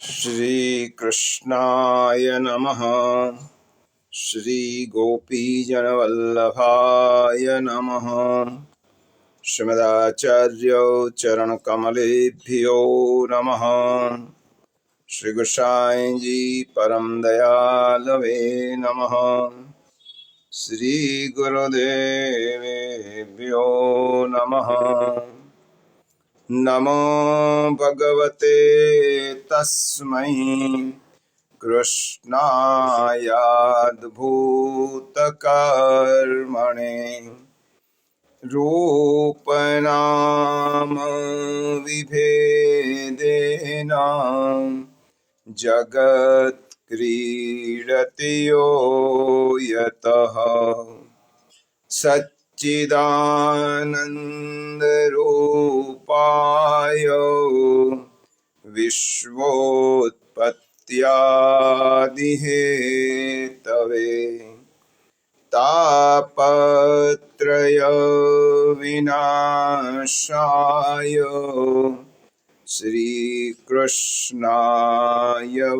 श्री कृष्णाय नमः। श्री गोपीजनवल्लभाय नमः। श्रीमदाचार्य चरणकमलेभ्यो नमः। श्री गोसाई जी परम दयालवे नमः। श्री गुरुदेवेभ्यो नमः। नमो भगवते तस्मै कृष्णायाद्भूतकर्मणे रूपनाम विभेदेन जगत्क्रीडति यो यतः सच्चिदानन्दरूपाय विश्वोत्पत्त्यादिहेतवे तापत्रय विनाशाय श्रीकृष्णाय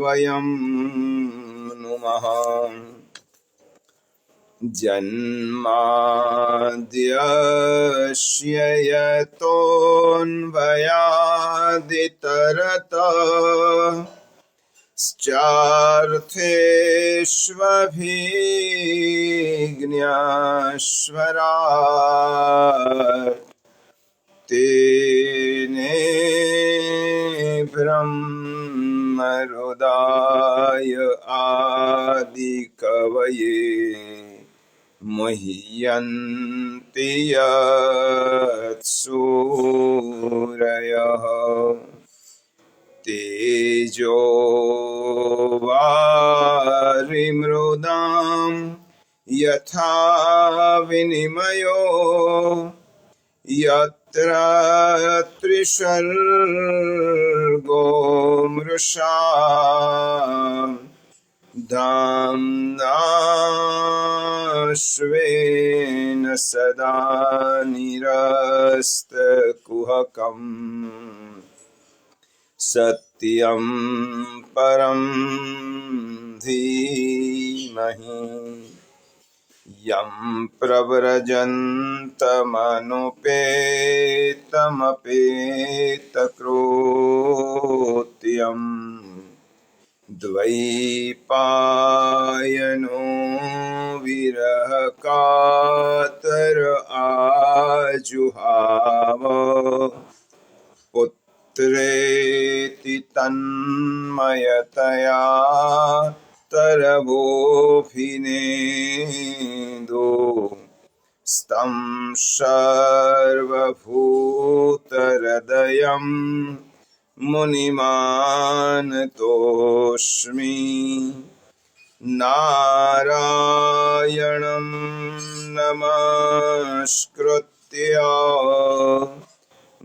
वयं नुमः। जन्माद्यस्य यतोऽन्वयादितरतश्चार्थेष्वभिज्ञस्वराट् तेने ब्रह्महृदाय आदिकवये मुह्यन्ति यत्सूरयः तेजो वारिमृदां यथा विनिमयो यत्र त्रिसर्गो मृषा धाम्ना स्वेन सदा निरस्तकुहकम् सत्यं परं धीमहि यं प्रव्रजन्तमनुपेतमपेतकृत्यम् द्वैपायनो विरहकातर आजुहाव पुत्रेति तन्मयतया तरवोऽभिनेदो स्तं सर्वभूतहृदयं मुनिमानतोऽस्मि। नारायणं नमस्कृत्य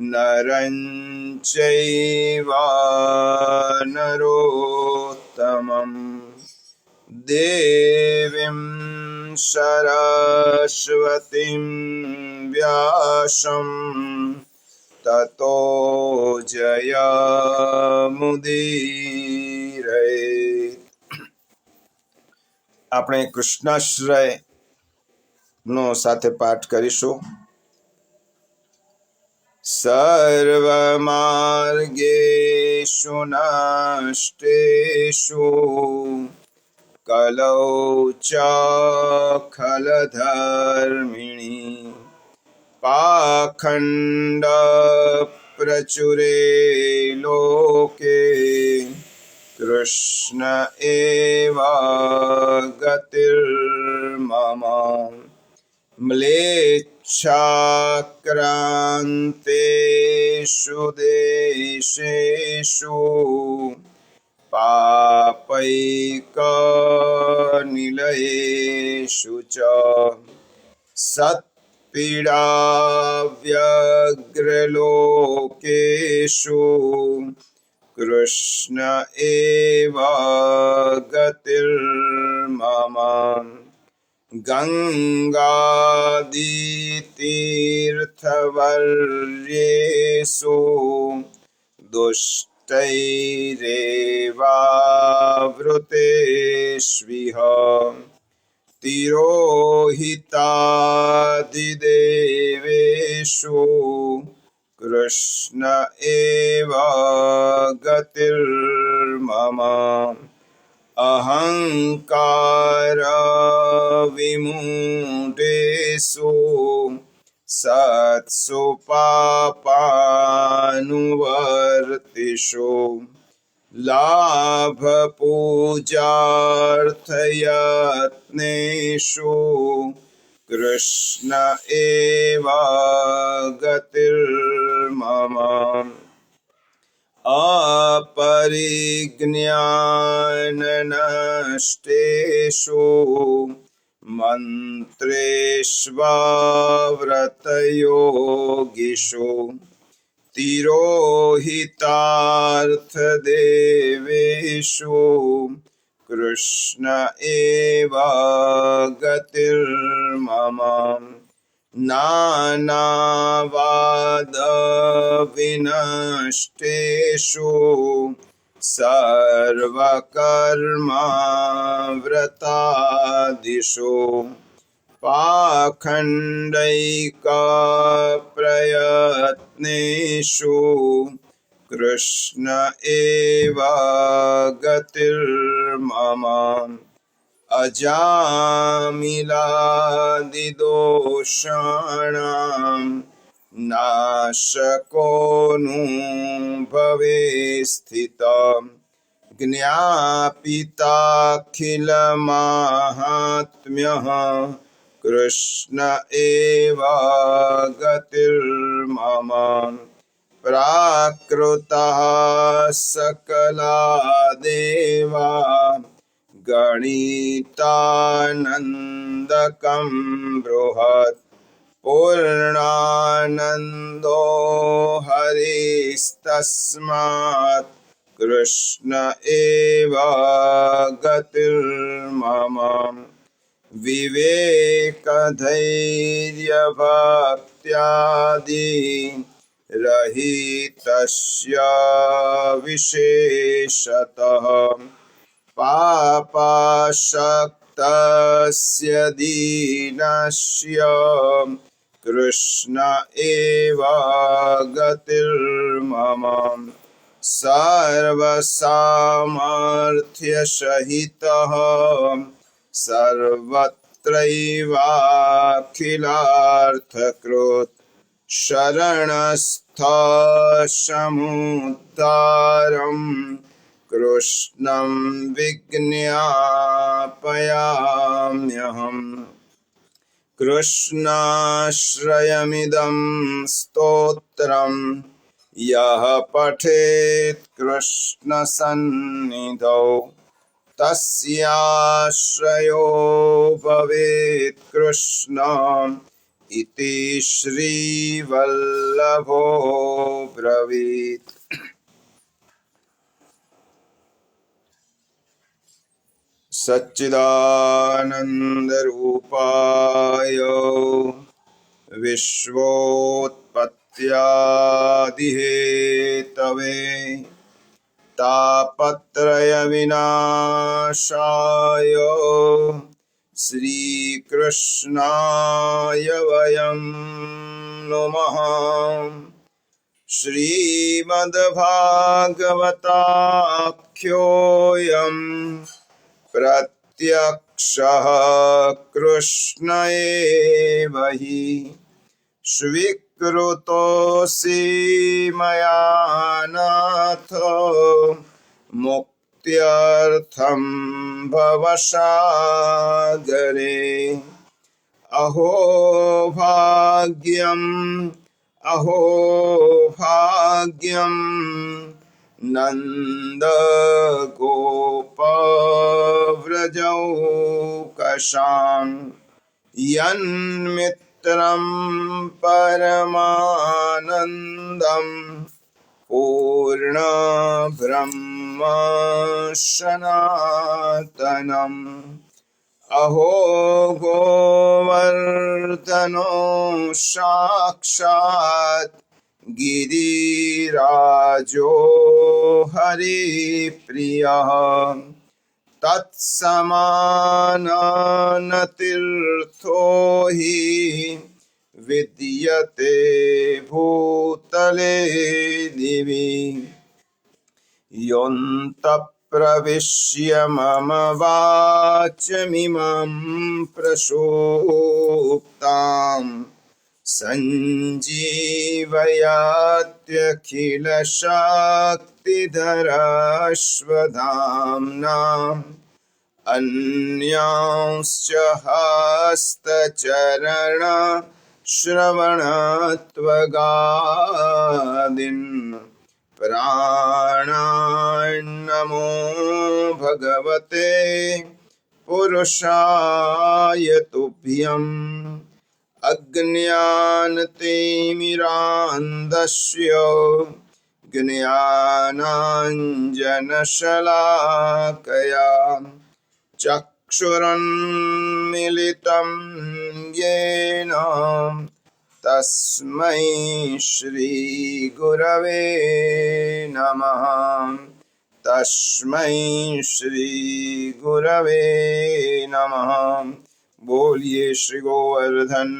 नरं चैव नरोत्तमं देवीं सरस्वतीं व्यासं ततो जयमुदीरये। આપણે કૃષ્ણાશ્રયનો સાથે પાઠ કરીશું. સર્વમાર્ગેષુ નષ્ટેષુ કલૌ ચ ખલધર્મિણી પાખંડ પ્રચુરે લોકે कृष्ण एव गतिर्मम म्लेच्छाक्रान्तेषु देशेषु पापैकनिलयेषु च सत्पीडाव्यग्रलोकेषु कृष्ण एव गतिर्मम गंगादितीर्थवर्येषु दुष्ट वृष्टैरेवावृतेष्विह तिरोहितादिदेवेषु कृष्ण एव गतिर्मम अहंकार विमूढेषु सत्सु पापानुवर्तिषु लाभपूजार्थयत्नेषु कृष्ण एव गतिर्मम अपरिज्ञाननष्टेषु मन्त्रेष्वव्रतयोगिषु तिरोहितार्थदेवेषु कृष्ण एव गतिर्मम नानावादविनष्टेषु सर्वकर्मव्रतादिषु पाखण्डैकप्रयत्नेषु कृष्ण एव गतिर्मम अजामिलादिदोषाणां नाशकोऽनुभवे स्थितः ज्ञापिताखिलमाहात्म्यः कृष्ण एव गतिर्मम प्राकृतः सकला देवा गणितानन्दकं बृहत् पूर्णानन्दो हरिस्तस्मात् कृष्ण एव गतिर्मम विवेकधैर्यभक्त्यादि रहितस्य विशेषतः पापाशक्तस्य दीनस्य कृष्ण एव गतिर्मम सर्वसामर्थ्यसहितः सर्वत्रैवाखिलार्थकृत् शरणस्थ समुद्धारम् कृष्णं विज्ञापयाम्यहम् कृष्णाश्रयमिदं स्तोत्रम् यः पठेत् कृष्णसन्निधौ तस्याश्रयो भवेत् कृष्ण इति श्रीवल्लभो ब्रवीत्। सच्चिदानन्दरूपाय विश्वोत्पत्त्यादिहेतवे तापत्रयविनाशाय श्रीकृष्णाय वयं नुमः। श्रीमद्भागवताख्योऽयं प्रत्यक्षः कृष्ण एव हि स्वीकृतोऽसि मया नाथ मुक्त्यर्थं भवसागरे। अहो भाग्यम् नन्दगोपव्रजौकसां यन्मित्रं परमानन्दं पूर्णब्रह्म सनातनम्। अहो गोवर्धनो साक्षात् गिरिराजो हरिप्रियः तत्समाननतीर्थो हि विद्यते भूतले दिवि योऽन्तःप्रविश्य मम वाचमिमं प्रसुप्ताम् सञ्जीवयात्यखिलशक्तिधरस्वधाम्ना अन्यांश्च हस्तचरणश्रवणत्वगादीन् प्राणान्नमो भगवते पुरुषाय तुभ्यम् अज्ञानतिमिरान्धस्य ज्ञानाञ्जनशलाकया चक्षुरुन्मीलितं येन तस्मै श्रीगुरवे नमः। तस्मै श्रीगुरवे नमः। बोलिए श्री गोवर्धन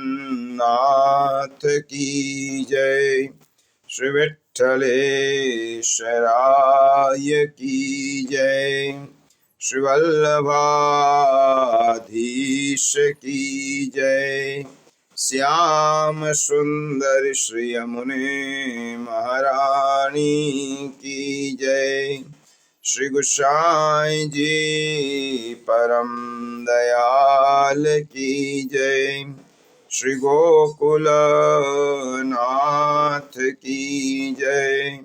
नाथ की जय। श्री विठ्ठलेश्वराय की जय। श्री वल्लभाधीश की जय। श्याम सुंदर श्री यमुने महारानी की जय। श्री गोसाई जी परम दयाल की जय। श्री गोकुल नाथ की जय।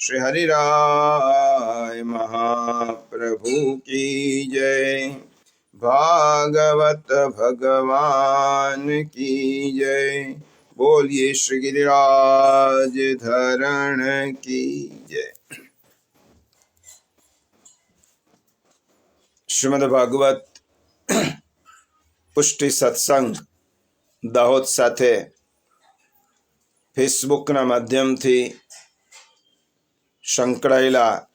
श्री हरिराय महाप्रभु की जय। भागवत भगवान की जय। बोलिए श्री गिरिराज धरण की जय। શ્રીમદ ભાગવત પુષ્ટિ સત્સંગ દાહોદ સાથે ફેસબુકના માધ્યમથી સંકળાયેલા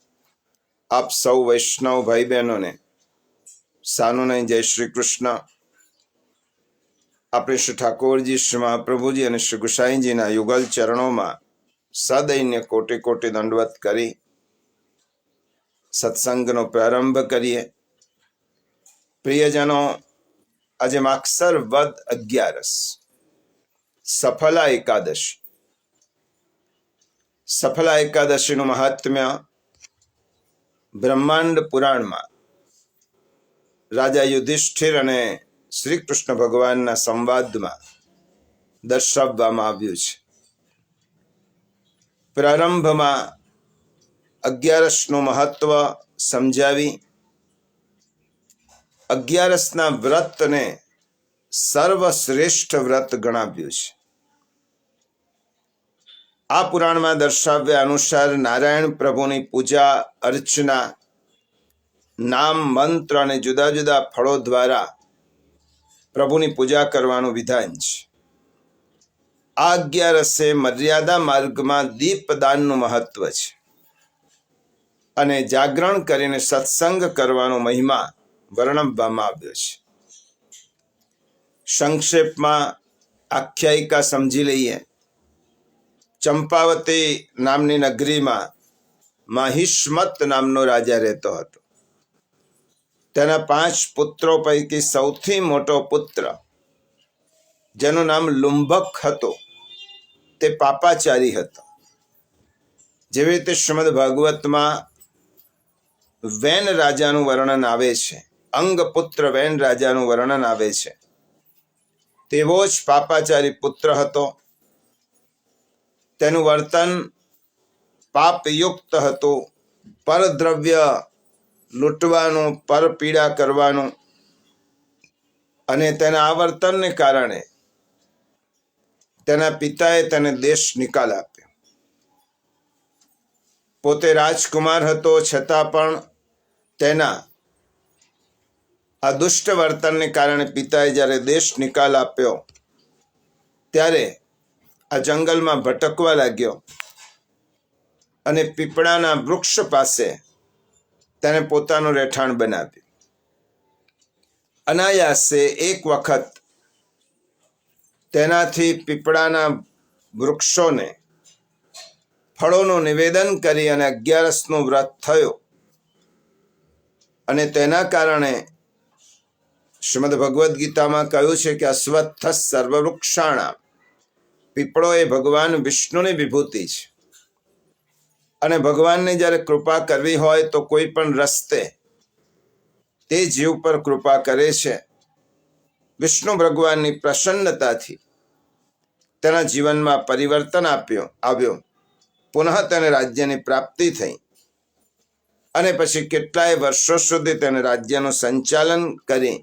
આપ સૌ વૈષ્ણવ ભાઈ બહેનોને સાનુનય જય શ્રી કૃષ્ણ। આપણે શ્રી ઠાકોરજી, શ્રી મહાપ્રભુજી અને શ્રી ગુસાઈજીના યુગલ ચરણોમાં સદૈન્ય કોટી કોટી દંડવત કરી સત્સંગનો પ્રારંભ કરીએ। પ્રિયજનો, આજે માગસર વદ 11 સફલા એકાદશી। સફલા એકાદશીનું મહાત્મ્ય બ્રહ્માંડ પુરાણમાં રાજા યુધિષ્ઠિર અને શ્રી કૃષ્ણ ભગવાનના સંવાદમાં દર્શાવવામાં આવ્યું છે। પ્રારંભમાં 11નું મહત્વ સમજાવી 11ના વ્રતને સર્વશ્રેષ્ઠ વ્રત ગણાવ્યું છે। આ પુરાણમાં દર્શાવ્યા અનુસાર નારાયણ પ્રભુની પૂજા અર્ચના, નામ, મંત્ર અને જુદા જુદા ફળો દ્વારા પ્રભુની પૂજા કરવાનું વિધાન છે। આ 11 મર્યાદા માર્ગમાં દીપદાનનું મહત્વ છે અને જાગરણ કરીને સત્સંગ કરવાનો મહિમા વર્ણવવામાં આવ્યો છે। સંક્ષેપમાં આખ્યાયિકા સમજી લઈએ। ચંપાવતી નામની નગરીમાં માહિષ્મત નામનો રાજા રહેતો હતો। તેના 5 પુત્રો પૈકી સૌથી મોટો પુત્ર, જેનું નામ લુંભક હતો, તે પાપાચારી હતો। જેવી રીતે શ્રીમદ ભાગવતમાં વેન રાજાનું વર્ણન આવે છે, અંગપુત્ર વેન રાજાનું વર્ણન આવે છે, તેવો જ પાપાચારી પુત્ર હતો। તેનું વર્તન પાપયુક્ત હતું। પરદ્રવ્ય લૂંટવાનું, પરપીડા કરવાનું, અને તેના આ વર્તનને કારણે તેના પિતાએ તેને દેશ નિકાલ આપ્યો। પોતે રાજકુમાર હતો, છતાં પણ તેના આ દુષ્ટ વર્તનને કારણે પિતાએ જ્યારે દેશ નિકાલ આપ્યો ત્યારે આ જંગલમાં ભટકવા લાગ્યો અને પીપળાના વૃક્ષ પાસે તેને પોતાનું રહેઠાણ બનાવ્યું. અનાયાસે એક વખત તેનાથી પીપળાના વૃક્ષોને ફળોનું નિવેદન કરી અને 11નું વ્રત થયો અને તેના કારણે શ્રીમદ ભગવદ્ ગીતામાં કહ્યું છે કે અશ્વત્થ સર્વવૃક્ષાણામ, પીપળો એ ભગવાન વિષ્ણુની વિભૂતિ છે અને ભગવાનને જ્યારે કૃપા કરવી હોય તો કોઈ પણ રસ્તે તે જીવ પર કૃપા કરે છે. વિષ્ણુ ભગવાનની પ્રસન્નતાથી તેના જીવનમાં પરિવર્તન આવ્યું. પુનઃ તેને રાજ્યની પ્રાપ્તિ થઈ અને પછી કેટલાય વર્ષો સુધી તેને રાજ્યનું સંચાલન કરી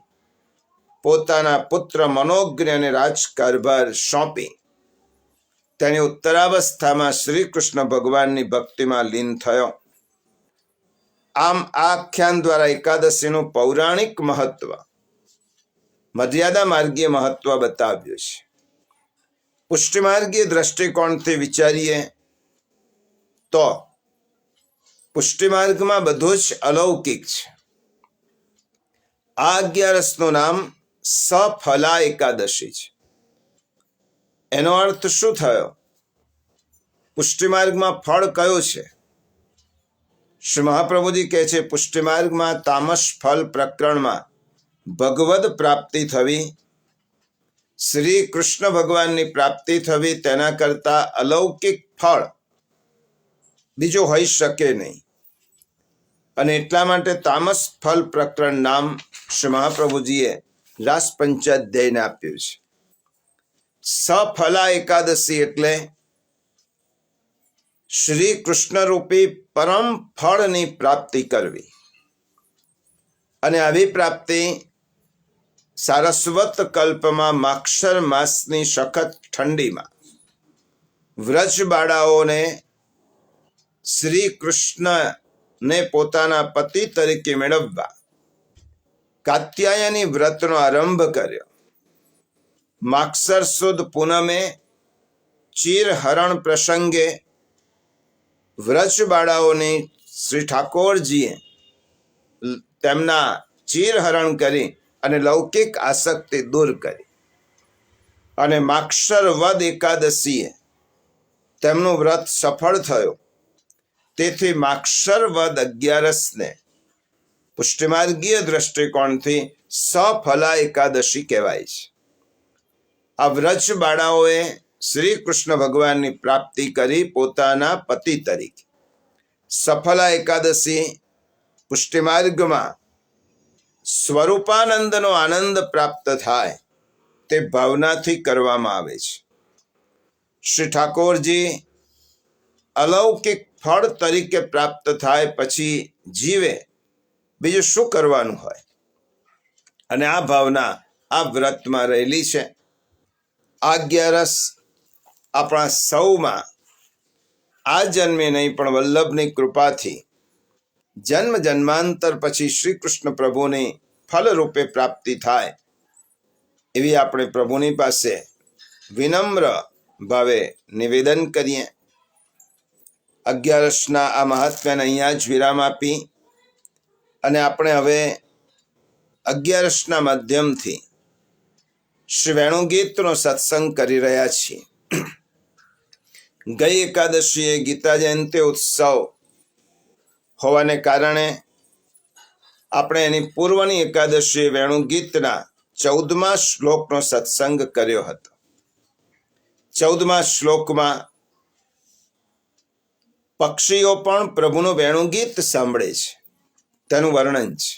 પોતાના પુત્ર મનોજ્ઞને રાજકારભાર સોંપી તેની ઉત્તરાવસ્થામાં શ્રી કૃષ્ણ ભગવાનની ભક્તિમાં લીન થયો. આમ આ આખ્યાન દ્વારા એકાદશીનું પૌરાણિક મહત્વ, મર્યાદા માર્ગીય મહત્વ બતાવ્યું છે. પુષ્ટિમાર્ગીય દ્રષ્ટિકોણથી વિચારીએ તો પુષ્ટિમાર્ગમાં બધું જ અલૌકિક છે. આ 11નું નામ સફલા એકાદશી છે. એનો અર્થ શું થયો? પુષ્ટિમાર્ગમાં ફળ કયો છે? શ્રી મહાપ્રભુજી કહે છે, પુષ્ટિમાર્ગમાં તામસ ફલ પ્રકરણમાં ભગવદ પ્રાપ્તિ થવી, શ્રી કૃષ્ણ ભગવાનની પ્રાપ્તિ થવી, તેના કરતા અલૌકિક ફળ બીજું હોઈ શકે નહીં. અને એટલા માટે તામસ ફલ પ્રકરણ નામ શ્રી મહાપ્રભુજીએ રાસ પંચાધ્યાયને આપ્યું છે. સફલા એકાદશી એટલે શ્રી કૃષ્ણ રૂપી પરમ ફળની પ્રાપ્તિ કરવી. અને આવી પ્રાપ્તિ સારસ્વત કલ્પમાં માક્ષર માસની સખત ઠંડીમાં વ્રજ બાળાઓને શ્રી કૃષ્ણને પોતાના પતિ તરીકે મેળવવા કાત્યાયની વ્રતનો આરંભ કર્યો. માક્ષર સુદ પૂનમે ચીરહરણ પ્રસંગે વ્રજ બાળાઓની શ્રી ઠાકોરજીએ તેમના ચીરહરણ કરી અને લૌકિક આસક્તિ દૂર કરી. અને માક્ષર વદ એકાદશીએ તેમનું વ્રત સફળ થયું. તેથી માક્ષર વદ 11ને પુષ્ટિમાર્ગીય દ્રષ્ટિકોણથી સફલા એકાદશી કહેવાય છે. આ વ્રજ બાળાઓએ શ્રી કૃષ્ણ ભગવાનની પ્રાપ્તિ કરી પોતાના પતિ તરીકે. સફલા એકાદશી પુષ્ટિમાર્ગમાં સ્વરૂપાનંદનો આનંદ પ્રાપ્ત થાય તે ભાવનાથી કરવામાં આવે છે. શ્રી ઠાકોરજી અલૌકિક ફળ તરીકે પ્રાપ્ત થાય પછી જીવે બીજું શું કરવાનું હોય? અને આ ભાવના આ વ્રતમાં રહેલી છે. આ 11 આપણા સૌમાં આ જન્મે નહીં પણ વલ્લભની કૃપાથી જન્મ જન્માંતર પછી શ્રી કૃષ્ણ પ્રભુની ફલરૂપે પ્રાપ્તિ થાય એવી આપણે પ્રભુની પાસે વિનમ્ર ભાવે નિવેદન કરીએ. 11ના આ મહાત્મ્યને અહીંયા જ વિરામ આપી અને આપણે હવે 11ના માધ્યમથી શ્રી વેણુગીતનો સત્સંગ કરી રહ્યા છીએ. ગઈ એકાદશીએ ગીતા જયંતિ ઉત્સવ હોવાને કારણે આપણે એની પૂર્વની એકાદશીએ વેણુગીતના 14મા શ્લોકનો સત્સંગ કર્યો હતો. 14મા શ્લોકમાં પક્ષીઓ પણ પ્રભુનું વેણુગીત સાંભળે છે તેનું વર્ણન છે.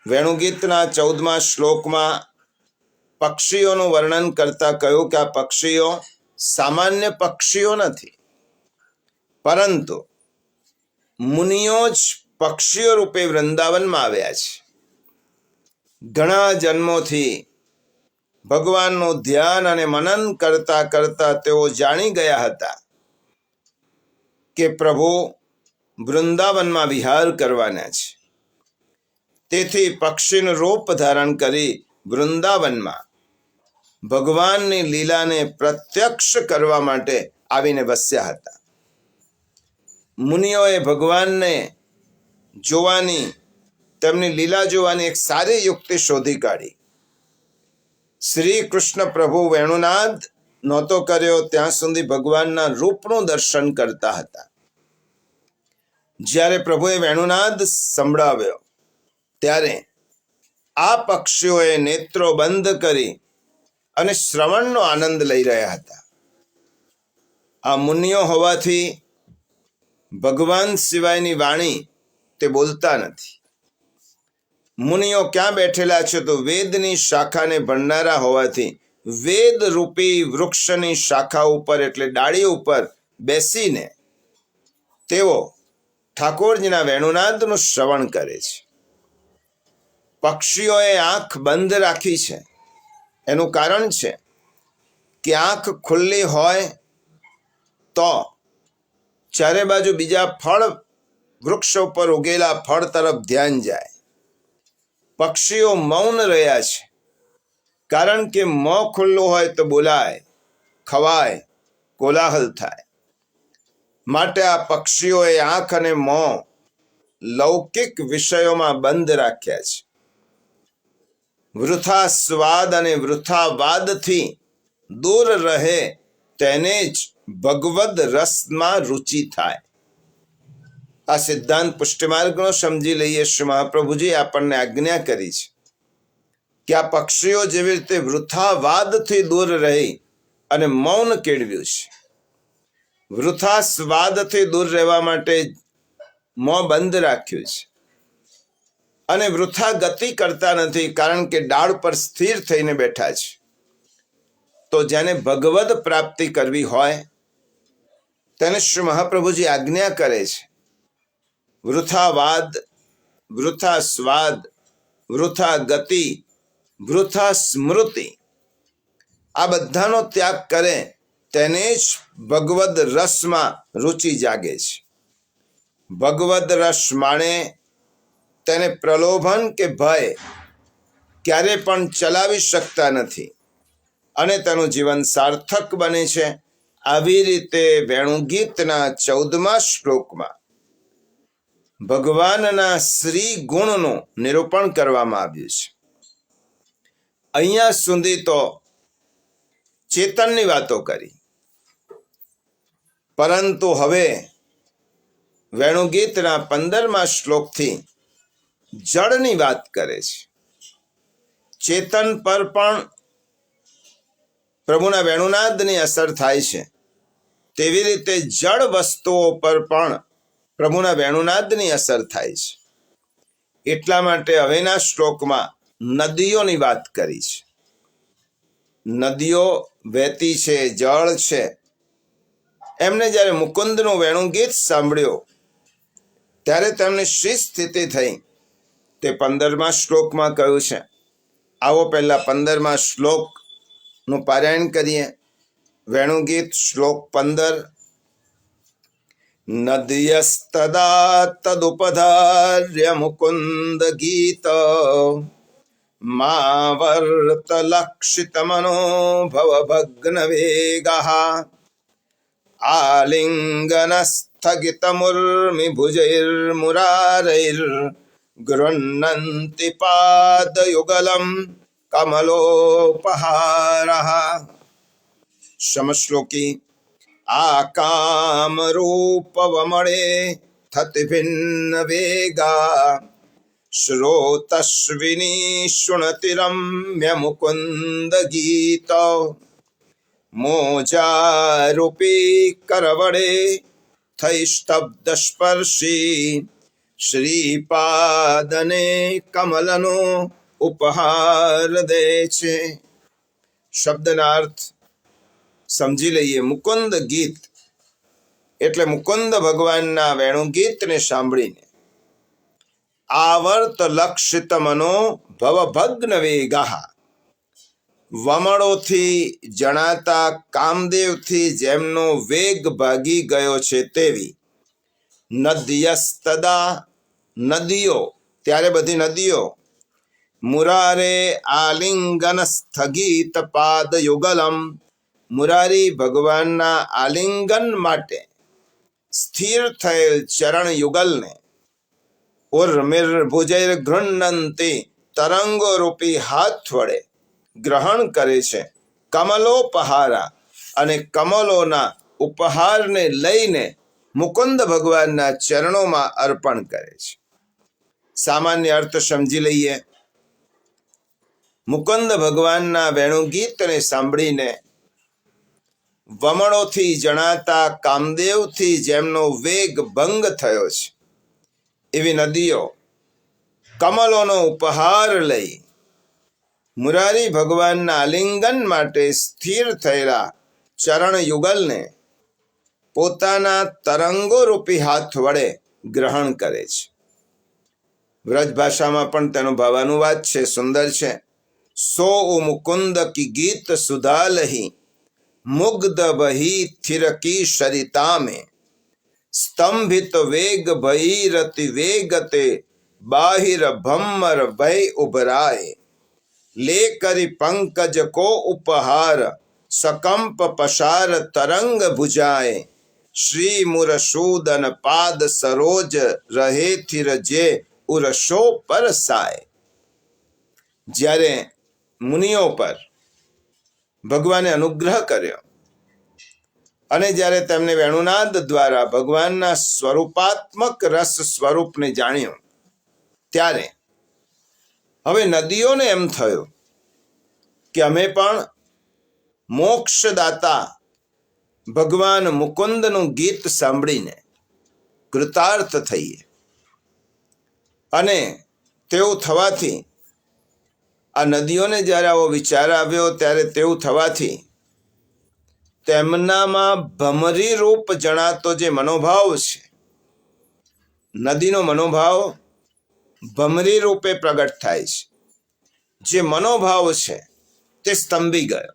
વેણુગીતના 14મા શ્લોકમાં પક્ષીઓનું વર્ણન કરતા કહ્યું કે આ પક્ષીઓ સામાન્ય પક્ષીઓ નથી, પરંતુ મુનિઓ જ પક્ષીઓ રૂપે વૃંદાવનમાં આવ્યા છે. ઘણા જન્મોથી ભગવાનનું ધ્યાન અને મનન કરતા કરતા તેઓ જાણી ગયા હતા કે પ્રભુ વૃંદાવનમાં વિહાર કરવાના છે. તેથી પક્ષીનું રૂપ ધારણ કરી વૃંદાવનમાં ભગવાનની લીલાને પ્રત્યક્ષ કરવા માટે આવીને વસ્યા હતા. મુનિઓએ ભગવાનને જોવાની, તેમની લીલા જોવાની એક સારી યુક્તિ શોધી કાઢી. શ્રી કૃષ્ણ પ્રભુ વેણુનાદ નહોતો કર્યો ત્યાં સુધી ભગવાનના રૂપનું દર્શન કરતા હતા. જ્યારે પ્રભુએ વેણુનાદ સંભળાવ્યો ત્યારે આ પક્ષીઓએ નેત્રો બંધ કરી અને શ્રવણનો આનંદ લઈ રહ્યા હતા. આ મુનિઓ હોવાથી ભગવાન સિવાયની વાણી તે બોલતા નથી. મુનિઓ ક્યાં બેઠેલા છે? તો વેદની શાખાને ભણનારા હોવાથી વેદ રૂપી વૃક્ષની શાખા ઉપર એટલે ડાળી ઉપર બેસીને તેઓ ઠાકોરજીના વેણુનાદનું શ્રવણ કરે છે. પક્ષીઓએ આંખ બંધ રાખી છે. એનું કારણ છે કે આંખ ખુલ્લી હોય તો ચારે બાજુ બીજા ફળ, વૃક્ષ ઉપર ઉગેલા ફળ તરફ ધ્યાન જાય. પક્ષીઓ મૌન રહ્યા છે કારણ કે મોં ખુલ્લું હોય તો બોલાય, ખવાય, કોલાહલ થાય. માટે આ પક્ષીઓએ આંખ અને મોં લૌકિક વિષયોમાં બંધ રાખ્યા છે. વૃથા સ્વાદ અને વૃથા વાદથી દૂર રહે તેને જ ભગવદ રસમાં રુચિ થાય. આ સિદ્ધાંત પુષ્ટિમાર્ગનો સમજી લઈએ. શ્રી મહાપ્રભુજી આપણને આજ્ઞા કરી છે કે આ પક્ષીઓ જેવી રીતે વૃથા વાદથી દૂર રહી અને મૌન કેળવ્યું છે. વૃથા સ્વાદથી દૂર રહેવા માટે મોં બંધ રાખ્યું છે અને વૃથા ગતિ કરતા નથી કારણ કે ડાળ પર સ્થિર થઈને બેઠા છે. તો જેને ભગવદ પ્રાપ્તિ કરવી હોય તેને શ્રી મહાપ્રભુજી આજ્ઞા કરે છે વૃથા વાદ, વૃથા સ્વાદ, વૃથા ગતિ, વૃથા સ્મૃતિ આ બધાનો ત્યાગ કરે તેને જ ભગવદ રસમાં રુચિ જાગે છે. ભગવદ રસ માણે તેને પ્રલોભન કે ભય ક્યારે પણ ચલાવી શકતા નથી અને તેનું જીવન સાર્થક બને છે. આવી રીતે વેણુગીતના 14મા શ્લોકમાં ભગવાનના શ્રી ગુણનું નિરૂપણ કરવામાં આવ્યું છે. અહીંયા સુધી તો ચેતનની વાતો કરી, પરંતુ હવે વેણુગીતના 15મા શ્લોકથી જળની વાત કરે છે. ચેતન પર પણ પ્રભુના વેણુનાદની અસર થાય છે, તેવી રીતે જળ વસ્તુઓ પર પણ પ્રભુના વેણુનાદની અસર થાય છે. એટલા માટે હવેના શ્લોકમાં નદીઓની વાત કરી છે. નદીઓ વહેતી છે, જળ છે. એમને જ્યારે મુકુંદનું વેણુગીત સાંભળ્યું ત્યારે તેમને શી સ્થિતિ થઈ તે 15મા શ્લોકમાં કહ્યું છે. આવો પહેલા 15મા શ્લોકનું પારાયણ કરીએ. વેણુગીત શ્લોક 15. નદ્યસ્તદા તદુપધાર્ય મુકુંદ ગીત માવર્ત લક્ષિત મનોભવ ભગ્ન વેગઃ આલિંગન સ્થગિત મુર્મિ ભુજૈર્મુરારૈર ગૃહ્ણન્તિ પાદયુગલમ કમલોપહારઃ. સમશ્લોકી આકામ રૂપ વમળે થતિ ભિન્ન વેગા શ્રોતસ્વિની શુણતિ રમ્ય મુકુંદ ગીત મોજારૂપી કરવડે થઈ સ્તબ્ધ સ્પર્શી શ્રીપાદને કમલનો ઉપહાર દે છે. શબ્દના અર્થ સમજી લઈએ. મુકુંદ ગીત એટલે મુકુંદ ભગવાનના વેણુગીતને સાંભળીને આવર્ત લક્ષિત મનો ભવભગ્ન વેગઃ વમળોથી જણાતા કામદેવથી જેમનો વેગ ભાગી ગયો છે તેવી નદ્યસ્તદા નદીઓ, ત્યારે બધી નદીઓ મુરારે આલિંગન સ્થગિત પાદ યુગલમ. મુરારી ભગવાનના આલિંગન માટે સ્થિર થયેલ ચરણ યુગલને ઉર્મિર ભુજૈર ગૃહ્ણંતી તરંગો રૂપી હાથ વડે ગ્રહણ કરે છે. કમલોપહારા અને કમલોના ઉપહારને લઈને મુકુંદ ભગવાનના ચરણોમાં અર્પણ કરે છે. સામાન્ય અર્થ સમજી લઈએ. મુકુંદ ભગવાનના વેણુગીતને સાંભળીને વમળોથી જણાતા કામદેવથી જેમનો વેગ ભંગ થયો છે, એવી નદીઓ કમલોનો ઉપહાર લઈ મુરારી ભગવાનના આલિંગન માટે સ્થિર થયેલા ચરણ યુગલને પોતાના તરંગો રૂપી હાથ વડે ગ્રહણ કરે છે. વ્રજ ભાષામાં પણ તેનો ભાવાનુવાદ છે, સુંદર છે. સો મુકુંદ કી ગીત સુધા લહી મુગ્ધ બહી થિરકી સરિતા में સ્તંભિત વેગ ભૈરતિ વેગતે બાહિર ભમ્મર ભય ઉભરાય લે કરી પંકજ કો ઉપહાર सकंप पशार तरंग भुजाए श्री मुरशूदन पाद सरोज रहे थिर जे उरशो परसाए. જ્યારે મુનિઓ પર ભગવાને અનુગ્રહ કર્યો અને જ્યારે તેમને વેણુનાદ દ્વારા ભગવાનના સ્વરૂપાત્મક રસ સ્વરૂપને જાણ્યું, ત્યારે હવે નદીઓને એમ થયું કે અમે પણ મોક્ષદાતા ભગવાન મુકુંદનું ગીત સાંભળીને કૃતાર્થ થઈએ. અને તેવું થવાથી આ નદીઓને જ્યારે આવો વિચાર આવ્યો, ત્યારે તેવું થવાથી તેમનામાં ભમરી રૂપ જણાતો જે મનોભાવ છે, નદીનો મનોભાવ ભમરી રૂપે પ્રગટ થાય છે. જે મનોભાવ છે તે સ્તંભી ગયો.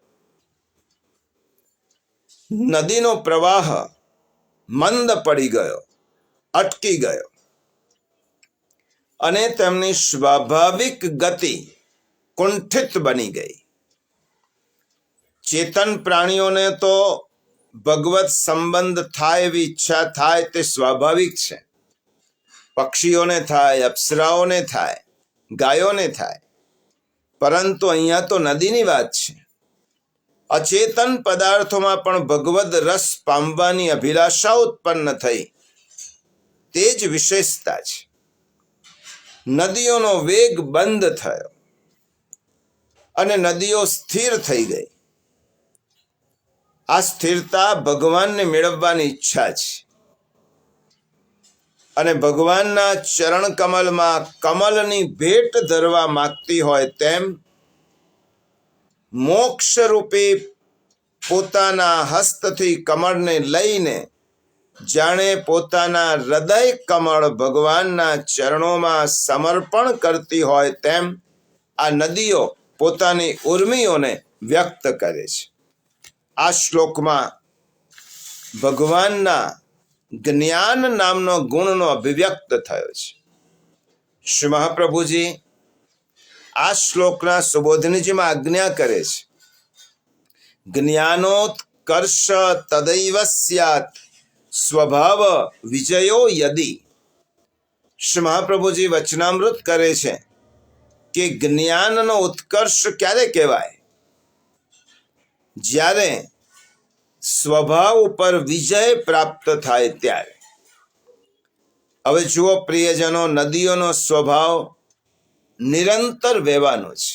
નદીનો પ્રવાહ મંદ પડી ગયો, અટકી ગયો અને તેમની સ્વાભાવિક ગતિ કુંઠિત બની ગઈ. ચેતન પ્રાણીઓને તો ભગવત સંબંધ થાય એવી ઈચ્છા થાય તે સ્વાભાવિક છે. પક્ષીઓને થાય, અપ્સરાઓને થાય, ગાયોને થાય. પરંતુ અહીંયા તો નદીની વાત છે. અચેતન પદાર્થોમાં પણ ભગવદ રસ પામવાની અભિલાષા ઉત્પન્ન થઈ, તે જ વિશેષતા છે. નદીઓનો વેગ બંધ થયો અને નદીઓ સ્થિર થઈ ગઈ. આ સ્થિરતા ભગવાનને મેળવવાની ઈચ્છા છે અને ભગવાનના ચરણ કમલમાં કમલની ભેટ ધરવા માંગતી હોય તેમ મોક્ષ રૂપી પોતાના હસ્તથી કમળને લઈને જાણે પોતાના હૃદય કમળ ભગવાનના ચરણોમાં સમર્પણ કરતી હોય તેમ આ નદીઓ પોતાની ઉર્મિઓને વ્યક્ત કરે છે. આ શ્લોકમાં ભગવાનના જ્ઞાન નામનો ગુણનો અભિવ્યક્ત થયો છે. શ્રી મહાપ્રભુજી આ શ્લોકના સુબોધનીજીમાં આજ્ઞા કરે છે, જ્ઞાનોત્કર્ષ તદૈવ સ્યાત સ્વભાવ વિજયો યદિ. શ્રી મહાપ્રભુજી વચનામૃત કરે છે કે જ્ઞાનનો ઉત્કર્ષ ક્યારે કહેવાય? જ્યારે સ્વભાવ ઉપર વિજય પ્રાપ્ત થાય ત્યારે. હવે જુઓ પ્રિયજનો, નદીઓનો સ્વભાવ નિરંતર વહેવાનો છે.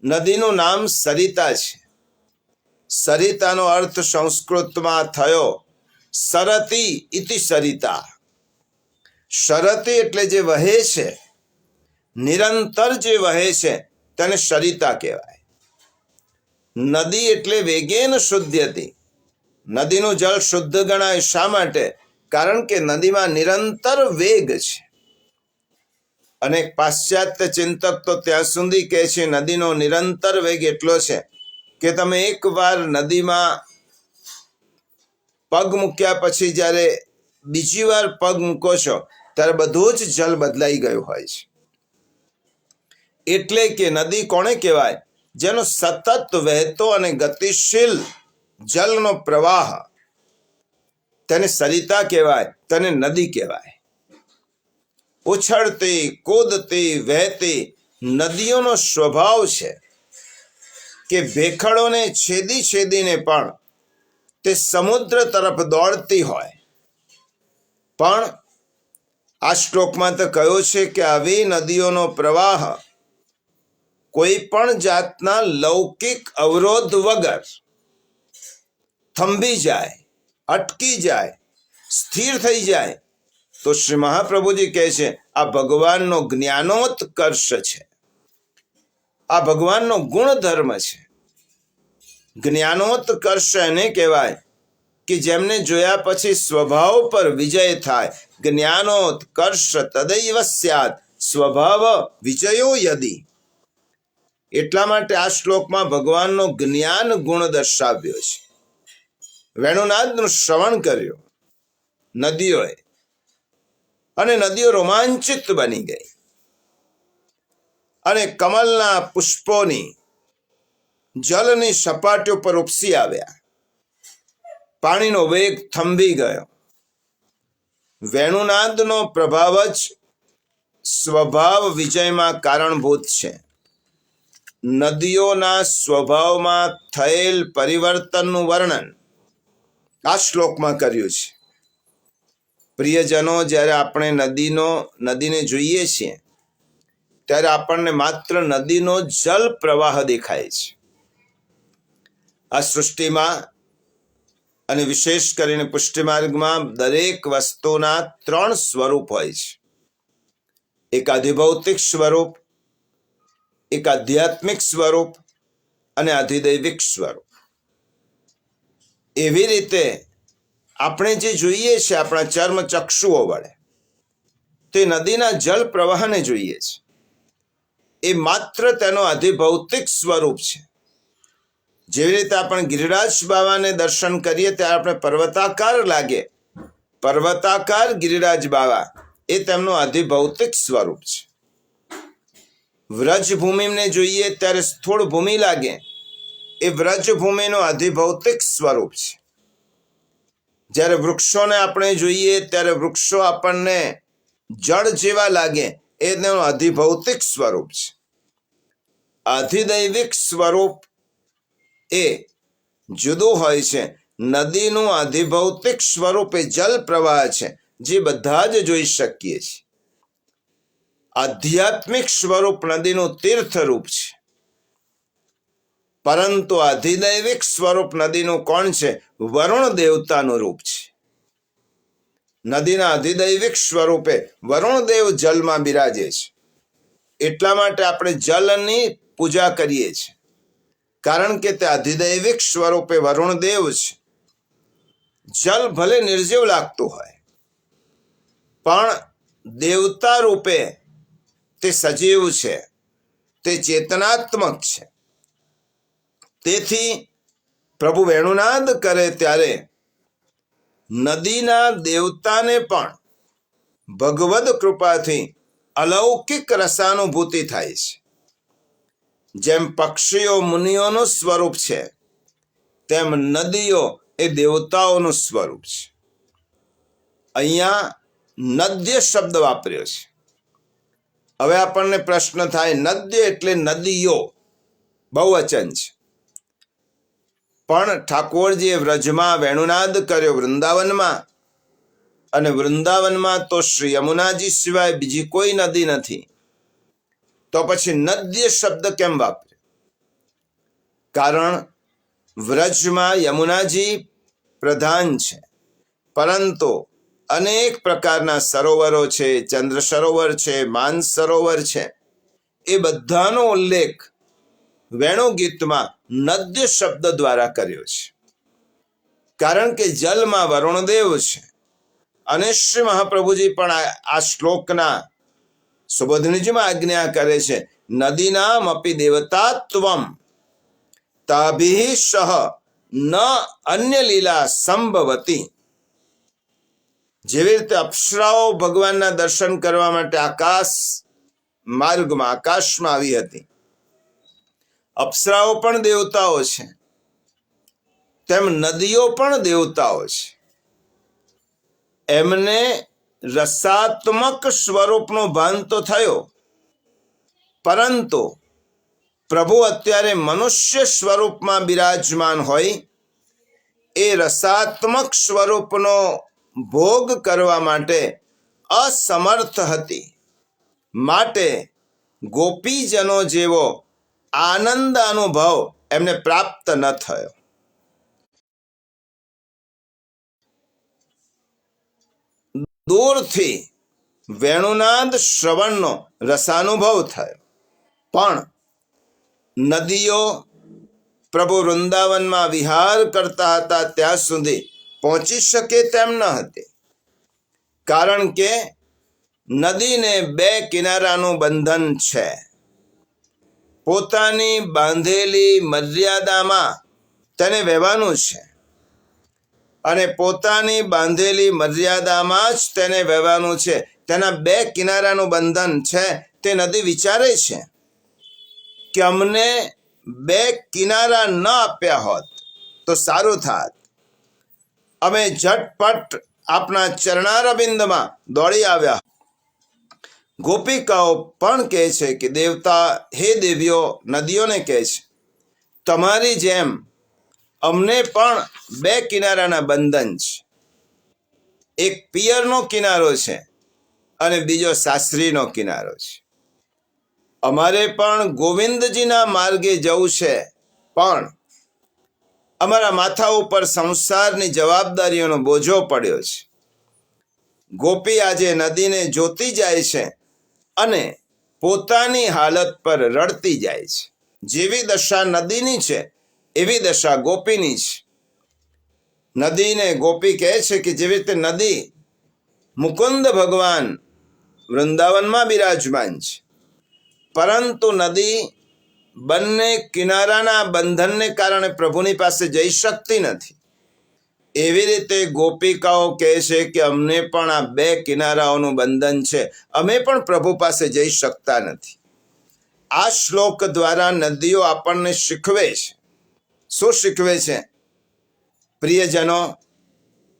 નદીનું નામ સરિતા છે. સરિતાનો અર્થ સંસ્કૃતમાં થયો સરતી ઇતિ સરિતા. સરતી એટલે જે વહે છે, નિરંતર જે વહે છે તેને સરિતા કહેવાય. નદી એટલે વેગેન શુદ્ધ્યતિ. નદીનું જળ શુદ્ધ ગણાય. શા માટે? કારણ કે નદીમાં નિરંતર વેગ છે. અનેક પાશ્ચાત્ય ચિંતક તો ત્યાં સુધી કહે છે નદીનો નિરંતર વેગ એટલો છે કે તમે એકવાર નદીમાં પગ મૂક્યા પછી જ્યારે બીજી વાર પગ મૂકો છો ત્યારે બધું જ જલ બદલાઈ ગયું હોય છે. એટલે કે નદી કોને કહેવાય? જેનો સતત વહેતો અને ગતિશીલ જલનો પ્રવાહ, તેને સરિતા કહેવાય, તેને નદી કહેવાય. ઉછળતી, કૂદતી, વહેતી નદીઓનો સ્વભાવ છે કે ભેખડોને છેદી છેદીને પણ તે સમુદ્ર તરફ દોડતી હોય. પણ આ શ્લોકમાં તો કહ્યું છે કે આવી નદીઓનો પ્રવાહ કોઈ પણ જાતના લૌકિક અવરોધ વગર થંભી જાય, અટકી જાય, સ્થિર થઈ જાય તો શ્રી મહાપ્રભુજી કહે છે આ ભગવાનનો જ્ઞાનોત્કર્ષ છે, આ ભગવાનનો ગુણધર્મ છે. જ્ઞાનોત્કર્ષ એને કહેવાય કે જેમને જોયા પછી સ્વભાવ પર વિજય થાય. જ્ઞાનોત્કર્ષ તદૈવ સ્યાત સ્વભાવ વિજયો યદિ. એટલા માટે આ શ્લોકમાં ભગવાનનો જ્ઞાન ગુણ દર્શાવ્યો છે. વેણુનાદનું શ્રવણ કર્યું નદીઓએ, અને નદીઓ રોમાંચિત બની ગઈ અને કમલના પુષ્પોની જલની સપાટીઓ પર ઉપસી આવ્યા. પાણીનો વેગ થંભી ગયો. વેણુનાદનો પ્રભાવ જ સ્વભાવ વિજયમાં કારણભૂત છે. નદીઓના સ્વભાવમાં થયેલ પરિવર્તનનું વર્ણન આ શ્લોકમાં કર્યું છે. પ્રિયજનો, જ્યારે આપણે નદીને જોઈએ છીએ ત્યારે આપણને માત્ર નદીનો જલ પ્રવાહ દેખાય છે. આ સૃષ્ટિમાં અને વિશેષ કરીને પુષ્ટિમાર્ગમાં દરેક વસ્તુના 3 સ્વરૂપ હોય છે. એક અધિભૌતિક સ્વરૂપ, એક આધ્યાત્મિક સ્વરૂપ અને અધિદૈવિક સ્વરૂપ. એવી રીતે આપણે જે જોઈએ છે આપણા ચર્મ ચક્ષુઓ વડે તે નદીના જલ પ્રવાહને જોઈએ છે. એ માત્ર તેનો અધિભૌતિક સ્વરૂપ છે. જેવી રીતે આપણે ગિરિરાજ બાવાને દર્શન કરીએ ત્યારે આપણે પર્વતાકાર લાગે, પર્વતાકાર ગિરિરાજ બાવા એ તેમનું અધિભૌતિક સ્વરૂપ છે. વ્રજભૂમિને જોઈએ ત્યારે સ્થૂળ ભૂમિ લાગે, એ વ્રજભૂમિનું અધિભૌતિક સ્વરૂપ છે. જ્યારે વૃક્ષોને આપણે જોઈએ ત્યારે વૃક્ષો આપણને જળ જેવા લાગે, એ તેનું અધિભૌતિક સ્વરૂપ છે. અધિદૈવિક સ્વરૂપ એ જુદું હોય છે. નદીનું અધિભૌતિક સ્વરૂપ એ જલ પ્રવાહ છે, જે બધા જ જોઈ શકીએ છીએ. આધ્યાત્મિક સ્વરૂપ નદીનું તીર્થરૂપ છે. પરંતુ અધિદૈવિક સ્વરૂપ નદીનું કોણ છે? વરુણ દેવતાનું રૂપ છે. નદીના અધિદૈવિક સ્વરૂપે વરુણદેવ જલમાં બિરાજે છે. એટલા માટે આપણે જલની પૂજા કરીએ છીએ, કારણ કે તે અધિદૈવિક સ્વરૂપે વરુણદેવ છે. જલ ભલે નિર્જીવ લાગતું હોય પણ દેવતા રૂપે તે સજીવ છે, તે ચેતનાત્મક છે. તેથી પ્રભુ વેણુનાદ કરે ત્યારે નદીના દેવતાને પણ ભગવદ કૃપાથી અલૌકિક રસાનુભૂતિ થાય છે. જેમ પક્ષીઓ મુનિઓનું સ્વરૂપ છે, તેમ નદીઓ એ દેવતાઓનું સ્વરૂપ છે. અહીંયા નદ્ય શબ્દ વાપર્યો છે. હવે આપણને પ્રશ્ન થાય, નદ્ય એટલે નદીઓ, બહુવચન છે. પણ ઠાકોરજીએ વ્રજમાં વેણુનાદ કર્યો વૃંદાવનમાં, અને વૃંદાવનમાં તો શ્રી યમુનાજી સિવાય બીજી કોઈ નદી નથી. તો પછી નદ્ય શબ્દ કેમ વાપર્યો? કારણ વ્રજમાં યમુનાજી પ્રધાન છે, પરંતુ અનેક પ્રકારના સરોવરો છે, ચંદ્ર સરોવર છે, માન સરોવર છે. એ બધાનો ઉલ્લેખ વેણુગીતમાં નદ્ય શબ્દ દ્વારા કર્યો છે. કારણ કે જલમાં વરુણદેવ છે. અને શ્રી મહાપ્રભુજી પણ આ શ્લોકના સુબોધનીજીમાં આજ્ઞા કરે છે, નદીનામ અપી દેવતાત્વમ તાભિઃ સહ ન અન્ય લીલા સંભવતી. જેવી રીતે અપ્સરાઓ ભગવાનના દર્શન કરવા માટે આકાશમાં માર્ગમાં આકાશમાં આવી હતી. અપ્સરાઓ પણ દેવતાઓ છે, તેમ નદીઓ પણ દેવતાઓ છે. એમને રસાત્મક સ્વરૂપનો ભાન તો થયો, પરંતુ પ્રભુ અત્યારે મનુષ્ય સ્વરૂપમાં બિરાજમાન હોય એ રસાત્મક સ્વરૂપનો ભોગ કરવા માટે અસમર્થ હતી. માટે ગોપીજનો જેવો આનંદ અનુભવ એમને પ્રાપ્ત ન થયો. દૂરથી વેણુનાદ શ્રવણનો રસાનુભવ થયો, પણ નદીઓ પ્રભુ વૃંદાવનમાં વિહાર કરતા હતા ત્યાં સુધી પહોંચી શકે તેમ ન હતી. કારણ કે નદીને બે કિનારાનું બંધન છે. પોતાની બાંધેલી મર્યાદામાં તેને વહેવાનું છે, અને પોતાની બાંધેલી મર્યાદામાં જ તેને વહેવાનું છે. તેના બે કિનારાનું બંધન છે. તે નદી વિચારે છે કે અમને બે કિનારા ન આપ્યા હોત તો સારું થાત. અમે ઝટપટ આપણા ચરણારવિંદમાં દોડી આવ્યા. ગોપિકાઓ પણ કહે છે કે દેવતા, હે દેવીઓ, નદીઓને કહે છે, તમારી જેમ અમને પણ બે કિનારાના બંધન છે. એક પિયરનો કિનારો છે અને બીજો સાસરીનો કિનારો છે. અમારે પણ ગોવિંદજીના માર્ગે જવું છે, પણ અમારા માથા ઉપર સંસારની જવાબદારીઓનો બોજો પડ્યો છે. ગોપી આજે નદીને જોતી જાય છે અને પોતાની હાલત પર રડતી જાય છે. જેવી દશા નદીની છે એવી દશા ગોપીની છે. નદીને ગોપી કહે છે કે જેવી રીતે નદી મુકુંદ ભગવાન વૃંદાવનમાં બિરાજમાન છે, પરંતુ નદી બંને કિનારાના બંધનને કારણે પ્રભુની પાસે જઈ શકતી નથી. એવી રીતે ગોપિકાઓ કહે છે કે અમને પણ આ બે કિનારાઓનું બંધન છે, અમે પણ પ્રભુ પાસે જઈ શકતા નથી. આ શ્લોક દ્વારા નદીઓ આપણને શીખવે છે. શું શીખવે છે? પ્રિયજનો,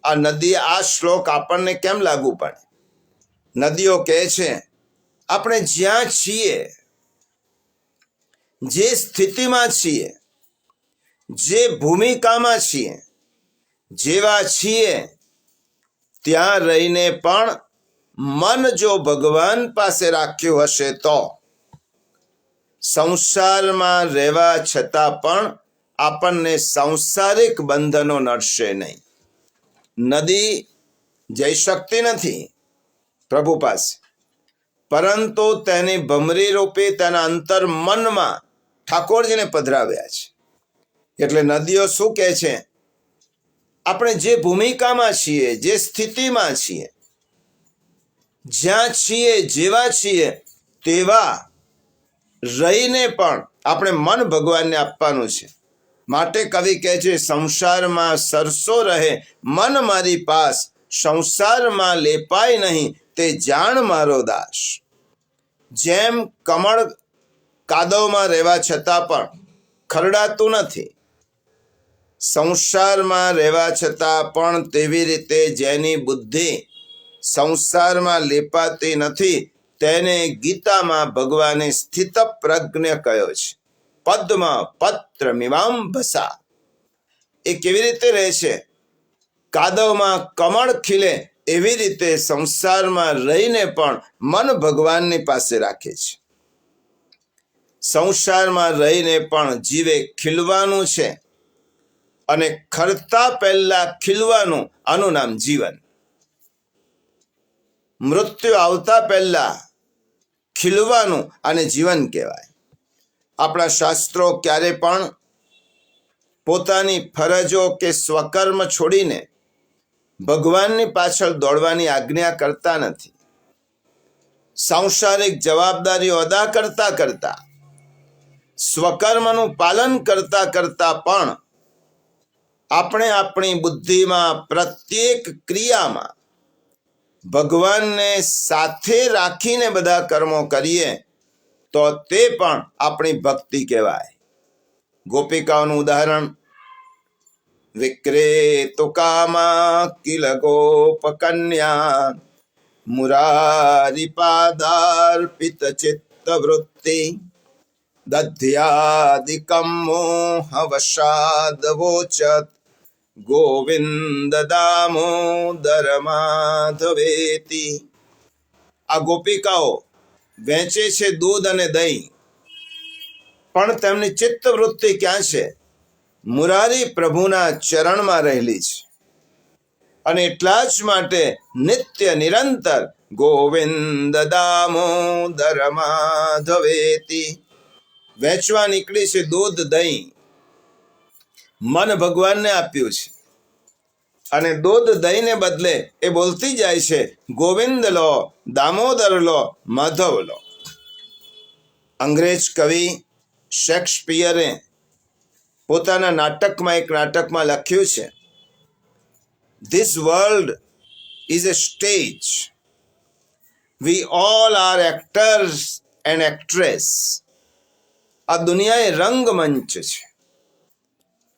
આ નદી, આ શ્લોક આપણને કેમ લાગુ પડે? નદીઓ કહે છે આપણે જ્યાં છીએ, જે સ્થિતિમાં છીએ, જે ભૂમિકામાં છીએ, જેવા છીએ ત્યાં રહીને પણ મન જો ભગવાન પાસે રાખ્યું હશે તો સંસારમાં રહેવા છતાં પણ આપણને સાંસારિક બંધનો નડશે નહીં. નદી જઈ શકતી નથી પ્રભુ પાસે, પરંતુ તેની ભમરી રૂપી તેના અંતર મનમાં ઠાકોરજીને પધરાવ્યા છે. એટલે નદીઓ શું કહે છે? આપણે જે ભૂમિકામાં છીએ, જે સ્થિતિમાં છીએ, જ્યાં છીએ, જેવા છીએ તેવા રહીને પણ આપણે મન ભગવાનને આપવાનું છે. માટે કવિ કહે છે, સંસારમાં સરસો રહે મન મારી પાસ, સંસારમાં લેપાય નહીં તે જાણ મારો દાસ. જેમ કમળ કાદવમાં રહેવા છતાં પણ ખરડાતું નથી, સંસારમાં રહેવા છતાં પણ તેવી રીતે જેની બુદ્ધિ સંસારમાં લેપાતી નથી તેને ગીતામાં ભગવાને સ્થિત પ્રજ્ઞ કહ્યો છે. પદ્મ પત્ર મીમાંભસા. એ કેવી રીતે રહે છે? કાદવમાં કમળ ખીલે એવી રીતે સંસારમાં રહીને પણ મન ભગવાનની પાસે રાખે છે. સંસારમાં રહીને પણ જીવે ખીલવાનું છે, અને ખરતા પહેલા ખીલવાનું, આનું નામ જીવન. મૃત્યુ આવતા પહેલા ખીલવાનું આને જીવન કહેવાય. આપણા શાસ્ત્રો ક્યારે પણ પોતાની ફરજો કે સ્વકર્મ છોડીને ભગવાનની પાછળ દોડવાની આજ્ઞા કરતા નથી. સાંસારિક જવાબદારીઓ અદા કરતા કરતા, સ્વકર્મનું પાલન કરતા કરતા પણ આપણે આપણી બુદ્ધિમાં પ્રત્યેક ક્રિયામાં ભગવાનને સાથે રાખીને બધા કર્મો કરીએ તો તે પણ આપણી ભક્તિ કહેવાય. ગોપિકાઓનું ઉદાહરણ: વિક્રેતુ કામા કિલ ગોપ કન્યા મુરારી પાદાર્પિત ચિત્ત વૃત્તિ દધ્યાદિકમ મોહવશાદ વોચત ગોવિંદ દામોદર માધવેતિ. આ ગોપિકાઓ વેચે છે દૂધ અને દહીં, પણ તેમની ચિત્તવૃત્તિ ક્યાં છે? મુરારી પ્રભુના ચરણમાં રહેલી છે. અને એટલા જ માટે નિત્ય નિરંતર ગોવિંદ દામોદર માધવેતિ વેચવા નીકળી છે દૂધ દહીં. મન ભગવાનને આપ્યું છે, અને દૂધ દહીંને બદલે એ બોલતી જાય છે ગોવિંદ લો, દામોદર લો, માધવ લો. અંગ્રેજ કવિ શેક્સપિયરે પોતાના નાટકમાં એક નાટકમાં લખ્યું છે, This world is a stage. We all are actors and actress. આ દુનિયા એ રંગમંચ છે,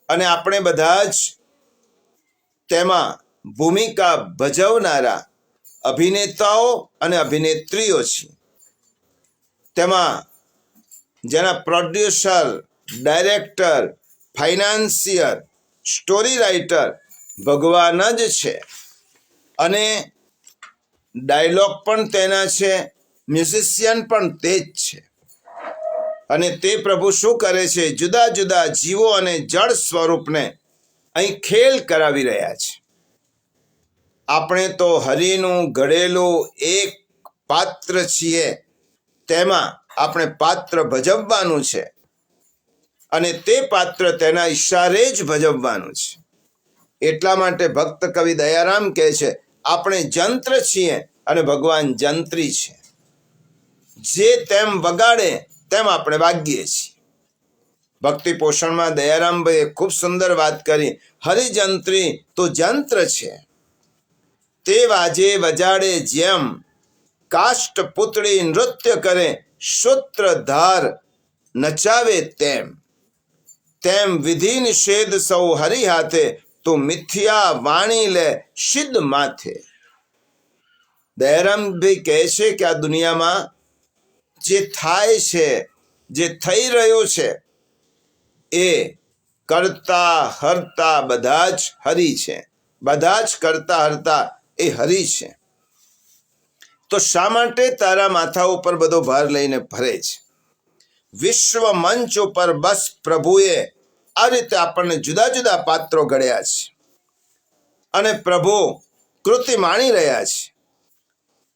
અને આપણે બધા જ તેમાં ભૂમિકા ભજવનારા અભિનેતાઓ અને અભિનેત્રીઓ છીએ. તેમાં જેના પ્રોડ્યુસર, ડાયરેક્ટર, ફાઇનાન્સિયર, સ્ટોરી રાઇટર ભગવાન જ છે, અને ડાયલોગ પણ તેના છે, મ્યુઝિશિયન પણ તે જ છે. અને તે પ્રભુ શું કરે છે? જુદા જુદા જીવો અને જળ સ્વરૂપને અહીં ખેલ કરાવી રહ્યા છે. આપણે તો હરિનું ઘડેલું એક પાત્ર છીએ, તેમાં આપણે પાત્ર ભજવવાનું છે, અને તે પાત્ર તેના ઈશારે જ ભજવવાનું છે. એટલા માટે ભક્ત કવિ દયારામ કહે છે, આપણે જંત્ર છીએ અને ભગવાન જંત્રી છે. જે તેમ વગાડે તેમ આપણે વાગીએ છીએ. ભક્તિ પોષણમાં દયારામભાઈએ ખૂબ સુંદર વાત કરી. હરિજંત્રી તો જંત્ર છે, તે વાજે વજાડે જેમ, કાષ્ટ પુતળી નૃત્ય કરે, સૂત્રધાર નચાવે તેમ. તેમ વિધિ નિષેધ સૌ હરિ હાથે, તો મિથ્યા વાણી લે સિદ્ધ માથે. દયારામભાઈ કહે છે કે આ દુનિયામાં જે થાય છે, જે થઈ રહ્યું છે, એ કરતા હરતા બધા જ હરિ છે. બધા જ કરતા હરતા એ હરિ છે. તો શા માટે તારા માથા ઉપર બધો ભાર લઈને ફરે છે? વિશ્વ મંચ ઉપર બસ પ્રભુએ આ રીતે આપણને જુદા જુદા પાત્રો ઘડ્યા છે, અને પ્રભુ કૃતિ માણી રહ્યા છે.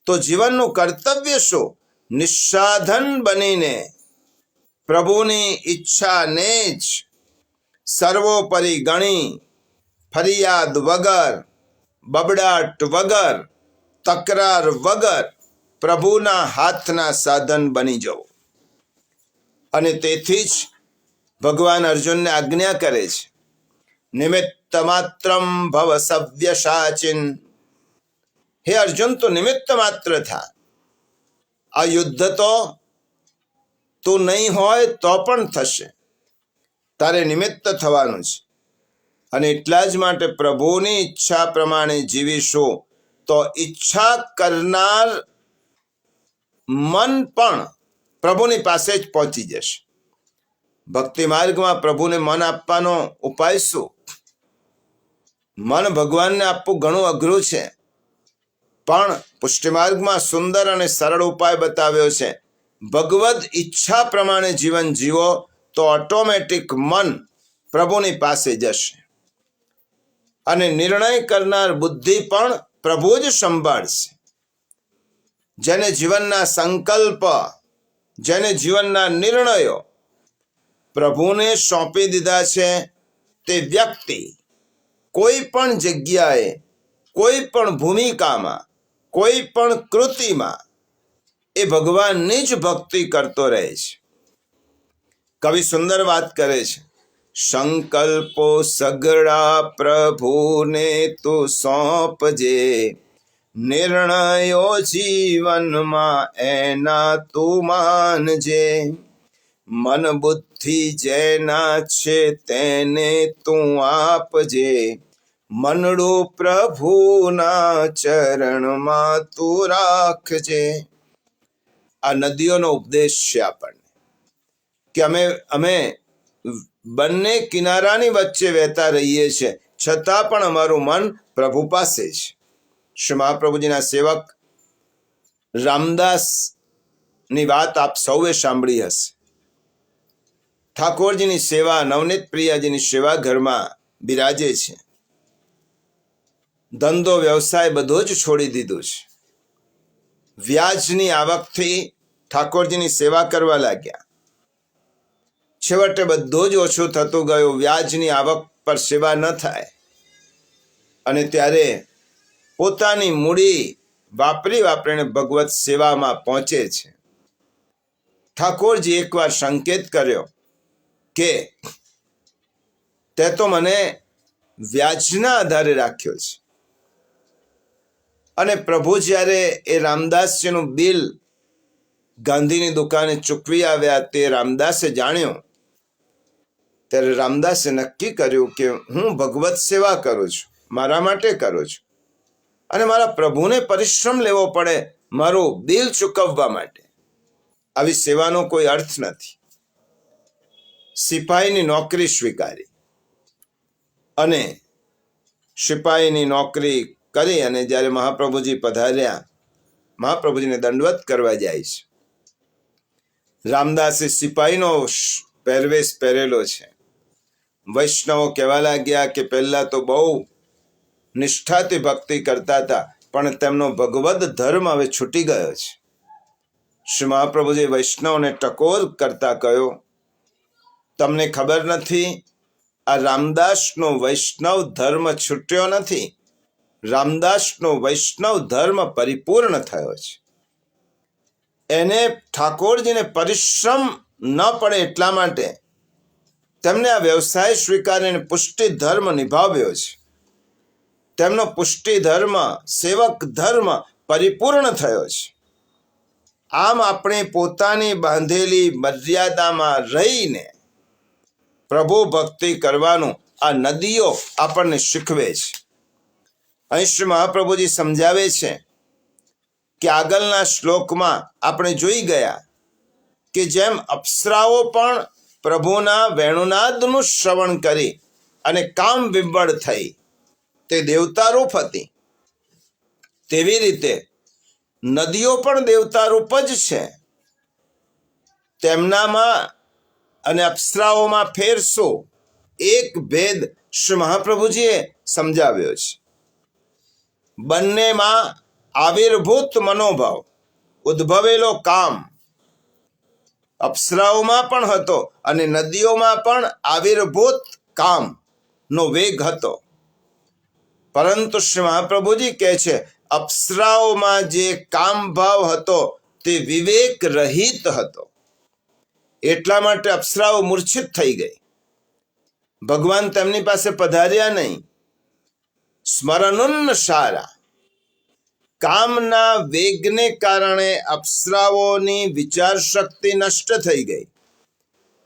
તો જીવનનું કર્તવ્ય શું? નિસ્સાધન બનીને પ્રભુની ઈચ્છાને જ સર્વોપરી ગણી, ફરિયાદ વગર, બબડાટ વગર, તકરાર વગર પ્રભુના હાથના સાધન બની જવું. અને તેથી જ ભગવાન અર્જુનને આજ્ઞા કરે છે, નિમિત્ત માત્રમ ભવ સવ્યસાચિન. હે અર્જુન, તો નિમિત્ત માત્ર થા. આ યુદ્ધ તો તું નહીં હોય તો પણ થશે, તારે નિમિત્ત થવાનું છે. અને એટલા જ માટે પ્રભુની ઈચ્છા પ્રમાણે જીવીશું તો ઈચ્છા કરનાર મન પણ પ્રભુની પાસે જ પહોંચી જશે. ભક્તિ માર્ગમાં પ્રભુને મન આપવાનો ઉપાય શું? મન ભગવાનને આપવું ઘણું અઘરું છે, પણ પુષ્ટિ માર્ગમાં સુંદર અને સરળ ઉપાય બતાવ્યો છે. ભગવદ ઈચ્છા પ્રમાણે જીવન જીવો તો ઓટોમેટિક મન પ્રભુની પાસે જશે, અને નિર્ણય કરનાર બુદ્ધિ પણ પ્રભુ જ સંભાળશે. જેને જીવનના સંકલ્પ, જેને જીવનના નિર્ણયો પ્રભુને સોંપી દીધા છે, તે વ્યક્તિ કોઈ પણ જગ્યાએ, કોઈ પણ ભૂમિકામાં, કોઈ પણ કૃતિમાં એ ભગવાનની જ ભક્તિ કરતો રહે છે. કવિ સુંદર વાત કરે છે, સંકલ્પો સગડા પ્રભુને તું સોંપજે, નિર્ણયો જીવનમાં એના તું માનજે, મન બુદ્ધિ જેના છે તેને તું આપજે, મનડું પ્રભુના ચરણમાં તું રાખજે. આ નદીઓનો ઉપદેશ છે આપણને કે અમે બંને કિનારાની વચ્ચે વહેતા રહીએ છીએ, છતાં પણ અમારું મન પ્રભુ પાસે છે. શ્રી મહાપ્રભુજીના સેવક રામદાસની વાત આપ સૌએ સાંભળી હશે. ઠાકોરજીની સેવા, નવનીત પ્રિયાજીની સેવા ઘરમાં બિરાજે છે. ધંધો વ્યવસાય બધું જ છોડી દીધું છે. વ્યાજની આવકથી ઠાકોરજીની સેવા કરવા લાગ્યા. છેવટે બધું જ ઓછું થતું ગયું, વ્યાજની આવક પર સેવા ન થાય, અને ત્યારે પોતાની મૂડી વાપરીને ભગવત સેવામાં પહોંચે છે. ઠાકોરજી એકવાર સંકેત કર્યો કે તે તો મને વ્યાજના આધારે રાખ્યો છે. અને પ્રભુ જ્યારે એ રામદાસજીનું બિલ ગાંધીની દુકાને ચૂકવી આવ્યા તે રામદાસે જાણ્યું, ત્યારે રામદાસે નક્કી કર્યું કે હું ભગવત સેવા કરું છું, મારા માટે કરું છું, અને મારા પ્રભુને પરિશ્રમ લેવો પડે મારું બિલ ચૂકવવા માટે. આવી સેવાનો કોઈ અર્થ નથી. સિપાહીની નોકરી સ્વીકારી અને સિપાહીની નોકરી કરી, અને જ્યારે મહાપ્રભુજી પધાર્યા, મહાપ્રભુજીને દંડવત કરવા જાય છે. રામદાસે સિપાહીનો પહેરવેશ પહેરેલો છે. વૈષ્ણવો કહેવા લાગ્યા કે પહેલા તો બહુ નિષ્ઠાથી ભક્તિ કરતા હતા, પણ તેમનો ભગવદ ધર્મ હવે છૂટી ગયો છે. શ્રી મહાપ્રભુજી વૈષ્ણવને ટકોર કરતા કહ્યું, તમને ખબર નથી, આ રામદાસનો વૈષ્ણવ ધર્મ છૂટ્યો નથી, રામદાસનો વૈષ્ણવ ધર્મ પરિપૂર્ણ થયો છે. એને ઠાકોરજીને પરિશ્રમ ન પડે એટલા માટે તેમને આ વ્યવસાય સ્વીકારીને પુષ્ટિ ધર્મ નિભાવ્યો છે. તેમનો પુષ્ટિ ધર્મ, સેવક ધર્મ પરિપૂર્ણ થયો છે. આમ આપણે પોતાની બાંધેલી મર્યાદામાં રહીને પ્રભુ ભક્તિ કરવાનું આ નદીઓ આપણને શીખવે છે. અહીં શ્રી મહાપ્રભુજી સમજાવે છે કે આગળના શ્લોકમાં આપણે જોઈ ગયા કે જેમ અપ્સરાઓ પણ પ્રભુના વેણુનાદનું શ્રવણ કરી અને કામ વિવળ થઈ તે દેવતારૂપ હતી, તેવી રીતે નદીઓ પણ દેવતારૂપ જ છે. તેમનામાં અને અપ્સરાઓમાં ફેર શું? એક ભેદ શ્રી મહાપ્રભુજીએ સમજાવ્યો છે. બંનેમાં આવિર્ભૂત મનોભાવ, ઉદ્ભવેલો કામ અપ્સરાઓમાં પણ હતો અને નદીઓમાં પણ આવિર્ભૂત કામનો વેગ હતો. પરંતુ શ્રી મહાપ્રભુજી કહે છે, અપ્સરાઓમાં જે કામ ભાવ હતો તે વિવેક રહિત હતો, એટલા માટે અપ્સરાઓ મૂર્છિત થઈ ગઈ. ભગવાન તેમની પાસે પધાર્યા નહીં. સ્મરણુન્ન સારા, કામના વેગને કારણે અપ્સરાઓની વિચાર શક્તિ નષ્ટ થઈ ગઈ.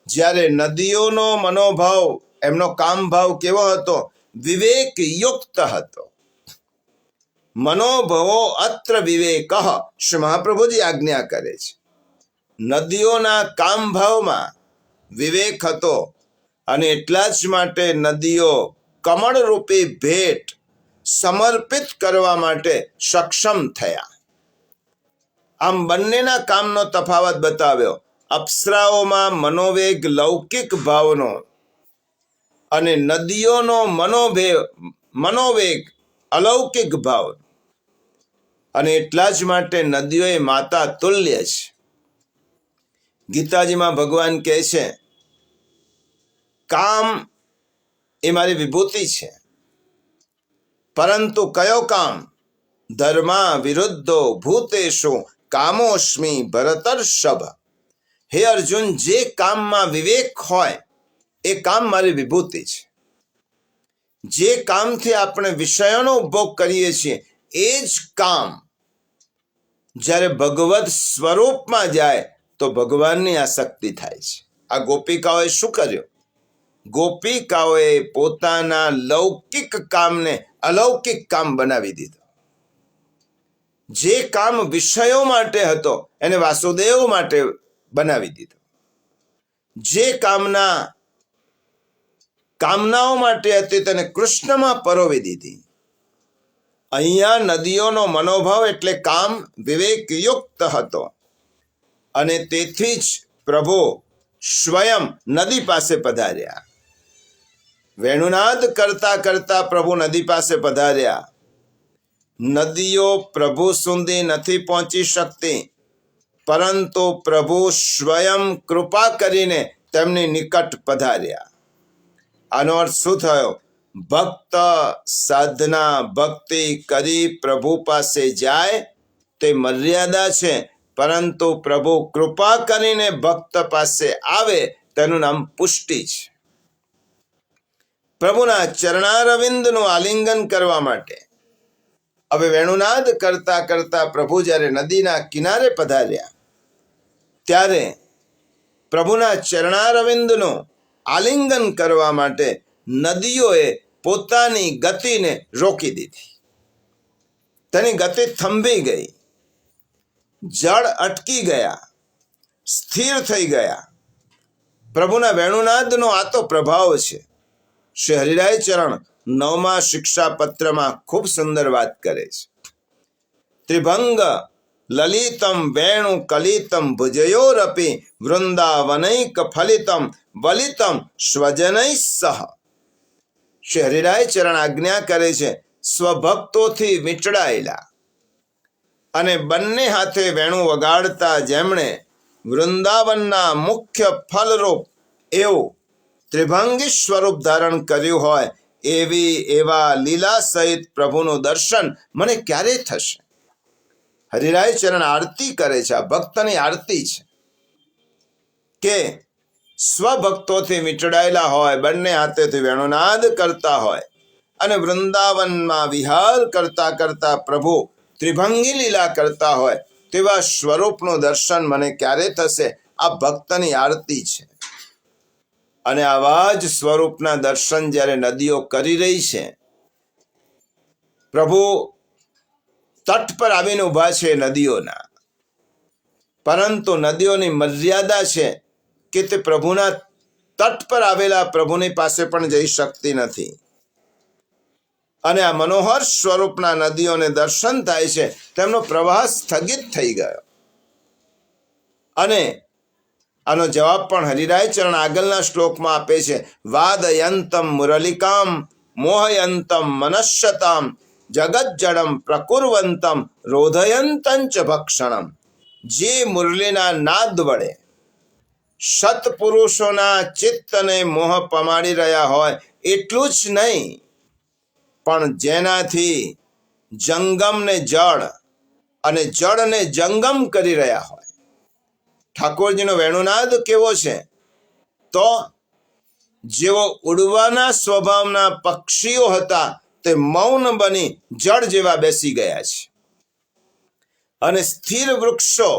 જ્યારે નદીઓનો મનોભાવ, એમનો કામ ભાવ કેવો હતો? વિવેક યુક્ત હતો. મનોભવો અત્ર વિવેક, શ્રી મહાપ્રભુજી આજ્ઞા કરે છે. નદીઓના કામ ભાવમાં વિવેક હતો, અને એટલા જ માટે નદીઓ કમળરૂપી ભેટ સમર્પિત કરવા માટે સક્ષમ થયા. આમ બંનેના કામનો તફાવત બતાવ્યો. અપ્સરાઓમાં મનોવેગ લૌકિક ભાવનો અને નદીઓનો મનોવેગ અલૌકિક ભાવ, અને એટલા જ માટે નદીઓ એ માતા તુલ્ય છે. ગીતાજીમાં ભગવાન કહે છે, કામ એ મારી વિભૂતિ છે, પરંતુ કયો કામ? ધર્મા વિરુદ્ધો ભૂતેષુ કામોસ્મિ ભરતર્ષભ. હે અર્જુન, જે કામમાં વિવેક હોય એ કામ મારી વિભૂતિ છે. જે કામથી આપણે વિષયોનો ઉપભોગ કરીએ છીએ એ જ કામ જ્યારે ભગવત સ્વરૂપમાં જાય તો ભગવાનની આસક્તિ થાય છે. આ ગોપિકાઓએ શું કર્યું? ગોપિકાઓએ પોતાના લૌકિક કામને અલૌકિક કામ બનાવી દીધું. જે કામ વિષયો માટે હતો એને વાસુદેવ માટે બનાવી દીધો. જે કામનાઓ માટે હતી તેને કૃષ્ણમાં પરોવી દીધી. અહીંયા નદીઓનો મનોભાવ એટલે કામ વિવેકયુક્ત હતો અને તેથી જ પ્રભુ સ્વયં નદી પાસે પધાર્યા. વેણુનાદ કરતા કરતા પ્રભુ નદી પાસે પધાર્યા. નદીઓ પ્રભુ સુધી નથી પહોંચી શકતી, પરંતુ પ્રભુ સ્વયં કૃપા કરીને તેમની નિકટ પધાર્યા. આનો અર્થ શું થયો? ભક્ત સાધના ભક્તિ કરી પ્રભુ પાસે જાય તે મર્યાદા છે, પરંતુ પ્રભુ કૃપા કરીને ભક્ત પાસે આવે તેનું નામ પુષ્ટિ છે. પ્રભુના ચરણારવિંદનું આલિંગન કરવા માટે હવે વેણુનાદ કરતા કરતા પ્રભુ જ્યારે નદીના કિનારે પધાર્યા ત્યારે પ્રભુના ચરણારવિંદનું આલિંગન કરવા માટે નદીઓએ પોતાની ગતિને રોકી દીધી. તેની ગતિ થંભી ગઈ. જળ અટકી ગયા, સ્થિર થઈ ગયા. પ્રભુના વેણુનાદનો આ તો પ્રભાવ છે. શ્રી હરિરાય ચરણ 9મા શિક્ષાપત્રમાં ખૂબ સુંદર વાત કરે છે. ત્રિભંગ લલિતમ વેણુ કલિતમ ભુજયોરપી વૃંદાવનૈક ફલિતમ વલિતમ સ્વજનૈ સહ. શ્રી હરિરાય ચરણ આજ્ઞા કરે છે, સ્વભક્તોથી વીંટળાયેલા અને બંને હાથે વેણુ વગાડતા જેમણે વૃંદાવનના મુખ્ય ફલરૂપ એવું ત્રિભંગી સ્વરૂપ ધારણ કર્યું હોય એવા લીલા સહિત પ્રભુનું દર્શન મને ક્યારે થશે? હરિરાય ચરણ આરતી કરે છે. આ ભક્તની આરતી છે કે સ્વભક્તોથી વીંટળાયેલા હોય, બંને હાથેથી વેણુનાદ કરતા હોય અને વૃંદાવનમાં વિહાર કરતા કરતા પ્રભુ ત્રિભંગી લીલા કરતા હોય તેવા સ્વરૂપનું દર્શન મને ક્યારે થશે? આ ભક્તની આરતી છે. અને આવા જ સ્વરૂપના દર્શન જ્યારે નદીઓ કરી રહી છે, પ્રભુ તટ પર આવીને ઊભા છે નદીઓના, પરંતુ નદીઓની મર્યાદા છે કે તે પ્રભુના તટ પર આવેલા પ્રભુની પાસે પણ જઈ શકતી નથી. અને આ મનોહર સ્વરૂપના નદીઓને દર્શન થાય છે, તેમનો પ્રવાહ સ્થગિત થઈ ગયો. અને આનો જવાબ પણ હરિરાય ચરણ આગળના શ્લોકમાં આપે છે. વાદયંતમ મુરલિકામ મોહયંતમ મનસ્યતામ જગજ્જડમ પ્રકુર્વંતમ રોધયંતંચ ભક્ષણમ. જે મુરલીના નાદ વડે સત્પુરુષોના ચિત્તને મોહ પમાડી રહ્યા હોય, એટલું જ નહીં પણ જેનાથી જંગમને જળ અને જળને જંગમ કરી રહ્યા હોય. ઠાકોરજીનો વેણુનાદ કેવો છે? તો જેઓ ઉડવાના સ્વભાવના પક્ષીઓ હતા તે મૌન બની જળ જેવા બેસી ગયા છે. અને સ્થિર વૃક્ષો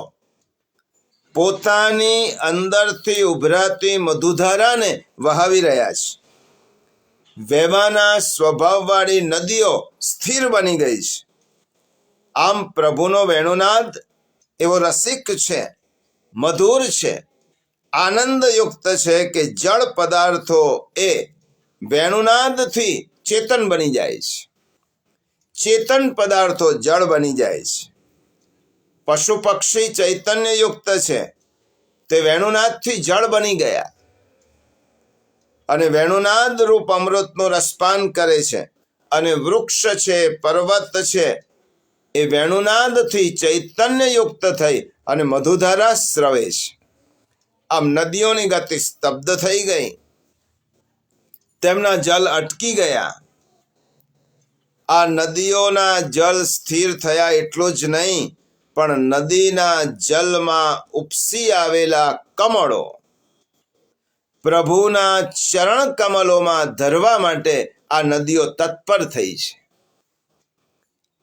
પોતાની અંદરથી ઉભરાતી મધુધારાને વહાવી રહ્યા છે. વહેવાના સ્વભાવવાળી નદીઓ સ્થિર બની ગઈ છે. આમ પ્રભુનો વેણુનાદ એવો રસિક છે, મધુર છે, આનંદયુક્ત છે કે જળ પદાર્થો એ વેણુનાદથી ચેતન બની જાય છે. ચેતન પદાર્થો જળ બની જાય છે. પશુ પક્ષી ચૈતન્યયુક્ત છે, તે વેણુનાદથી જળ બની ગયા અને વેણુનાદ રૂપ અમૃતનું રસપાન કરે છે. અને વૃક્ષ છે, પર્વત છે, એ વેણુનાદથી ચૈતન્યયુક્ત થઈ અને મધુધારા સ્રવે છે. આમ નદીઓની ગતિ સ્તબ્ધ થઈ ગઈ, તેમના જલ અટકી ગયા. આ નદીઓના જલ સ્થિર થયા એટલું જ નહીં, પણ નદીના જલમાં ઉપસી આવેલા કમળો પ્રભુના ચરણ કમલોમાં ધરવા માટે આ નદીઓ તત્પર થઈ છે.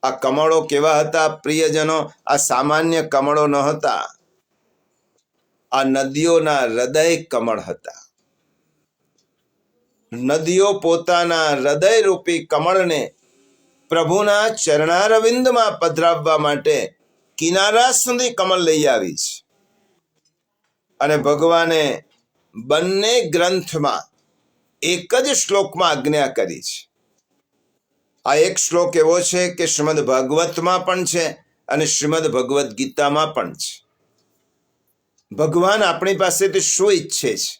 આ કમળો કેવા હતા પ્રિયજનો? આ સામાન્ય કમળો ન હતા, આ નદીઓના હૃદય કમળ હતા. નદીઓ પોતાના હૃદયરૂપી કમળને પ્રભુના ચરણારવિંદમાં પધરાવવા માટે કિનારા સુધી કમળ લઈ આવી છે. અને ભગવાને બંને ગ્રંથમાં એક જ શ્લોકમાં આજ્ઞા કરી છે. આ એક શ્લોક એવો છે કે શ્રીમદ ભાગવતમાં પણ છે અને શ્રીમદ ભગવદ્ ગીતામાં પણ છે. ભગવાન આપણી પાસેથી શું ઈચ્છે છે?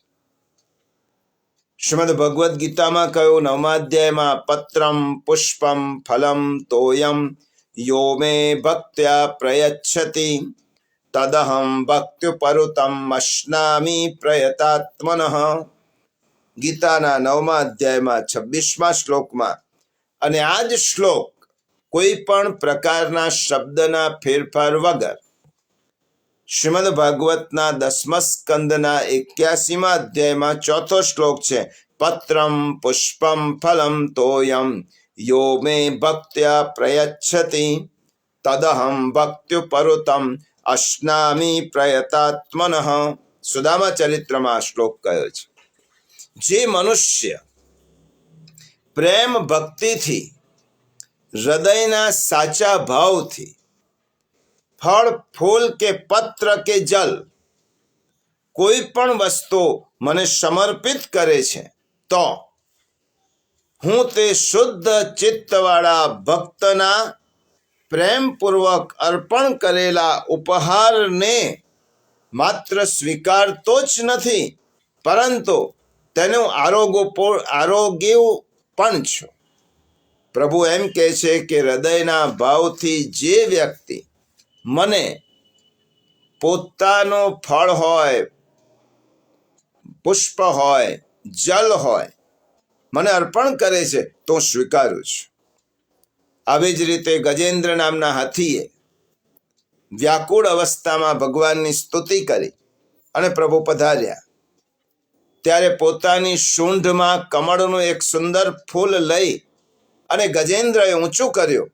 શ્રીમદ ભગવદ્ ગીતામાં કહ્યું 9મા અધ્યાયમાં, પત્રમ પુષ્પમ ફલમ તોયમ યો મે ભક્ત્યા પ્રયચ્છતિ તદહમ ભક્ત્યુપરુતમ અશ્નામિ પ્રયતાત્મનઃ. ગીતાના 9મા અધ્યાયમાં 26મા શ્લોકમાં. અને આ જ શ્લોક કોઈ પણ પ્રકારના શબ્દના ફેરફાર વગર શ્રીમદ ભાગવતના 10મા સ્કંદના 81મા અધ્યાયમાં 4થો શ્લોક છે. પત્રમ પુષ્પમ ફલમ તોયમ યો મે ભક્ત્યા પ્રયચ્છતિ તદહમ ભક્ત્યુપરુતમ અશ્નામિ પ્રયતાત્મનઃ. સુદામા ચરિત્રમાં આ શ્લોક કયો છે. જે મનુષ્ય પ્રેમ ભક્તિથી, હૃદયના સાચા ભાવથી ફળ ફૂલ કે પત્ર કે જલ કોઈ પણ વસ્તુ મને સમર્પિત કરે છે, તો હું તે શુદ્ધ ચિત્તવાળા ભક્તના પ્રેમપૂર્વક અર્પણ કરેલા ઉપહારને માત્ર સ્વીકારતો જ નથી, પરંતુ તેનું આરોગ્ય પણ છું. પ્રભુ એમ કહે છે કે હૃદયના ભાવથી જે વ્યક્તિ મને પોતાનો ફળ હોય, પુષ્પ હોય, જલ હોય, મને અર્પણ કરે છે તો સ્વીકારું છું. આવી જ રીતે ગજેન્દ્ર નામના હાથીએ વ્યાકુળ અવસ્થામાં ભગવાનની સ્તુતિ કરી અને પ્રભુ પધાર્યા. ત્યારે પોતાની સૂંઢમાં કમળનું એક સુંદર ફૂલ લઈ અને ગજેન્દ્રએ ઊંચું કર્યું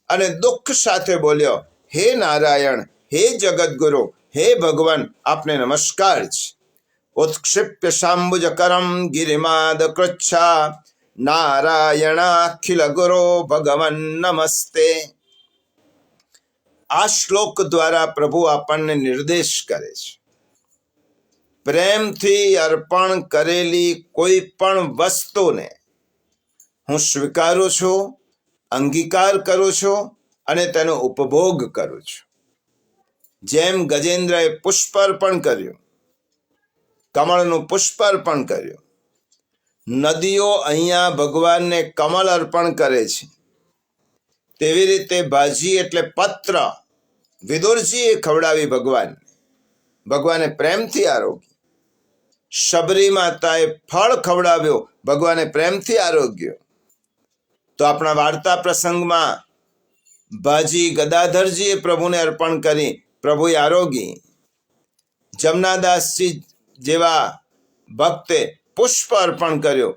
અને દુઃખ સાથે બોલ્યો, હે નારાયણ, હે જગદગુરુ, હે ભગવાન, આપને નમસ્કાર છે. ઉત્ક્ષિપ્ય શાંબુજકરમ ગિરિમાદ કૃચ્છા નારાયણાખિલ ગુરો ભગવન નમસ્તે. આ શ્લોક દ્વારા પ્રભુ આપણને નિર્દેશ કરે છે. પ્રેમથી અર્પણ કરેલી કોઈ પણ વસ્તુને હું સ્વીકારું છું, અંગીકાર કરું છું અને તેનો ઉપભોગ કરું છું. જેમ ગજેન્દ્રએ પુષ્પ અર્પણ કર્યું, કમળનું પુષ્પ અર્પણ કર્યું, નદીઓ અહીંયા ભગવાનને કમળ અર્પણ કરે છે, તેવી રીતે ભાજી એટલે પત્ર વિદુરજીએ ખવડાવી ભગવાને પ્રેમથી આરોગ્ય. શબરી માતાએ ફળ ખવડાવ્યો, ભગવાને પ્રેમથી આરોગ્ય. તો આપણા વાર્તા પ્રસંગમાં ભાજી ગદાધરજીએ પ્રભુને અર્પણ કરી, પ્રભુએ આરોગી. જમનાદાસજી જેવા ભક્તે પુષ્પ અર્પણ કર્યો,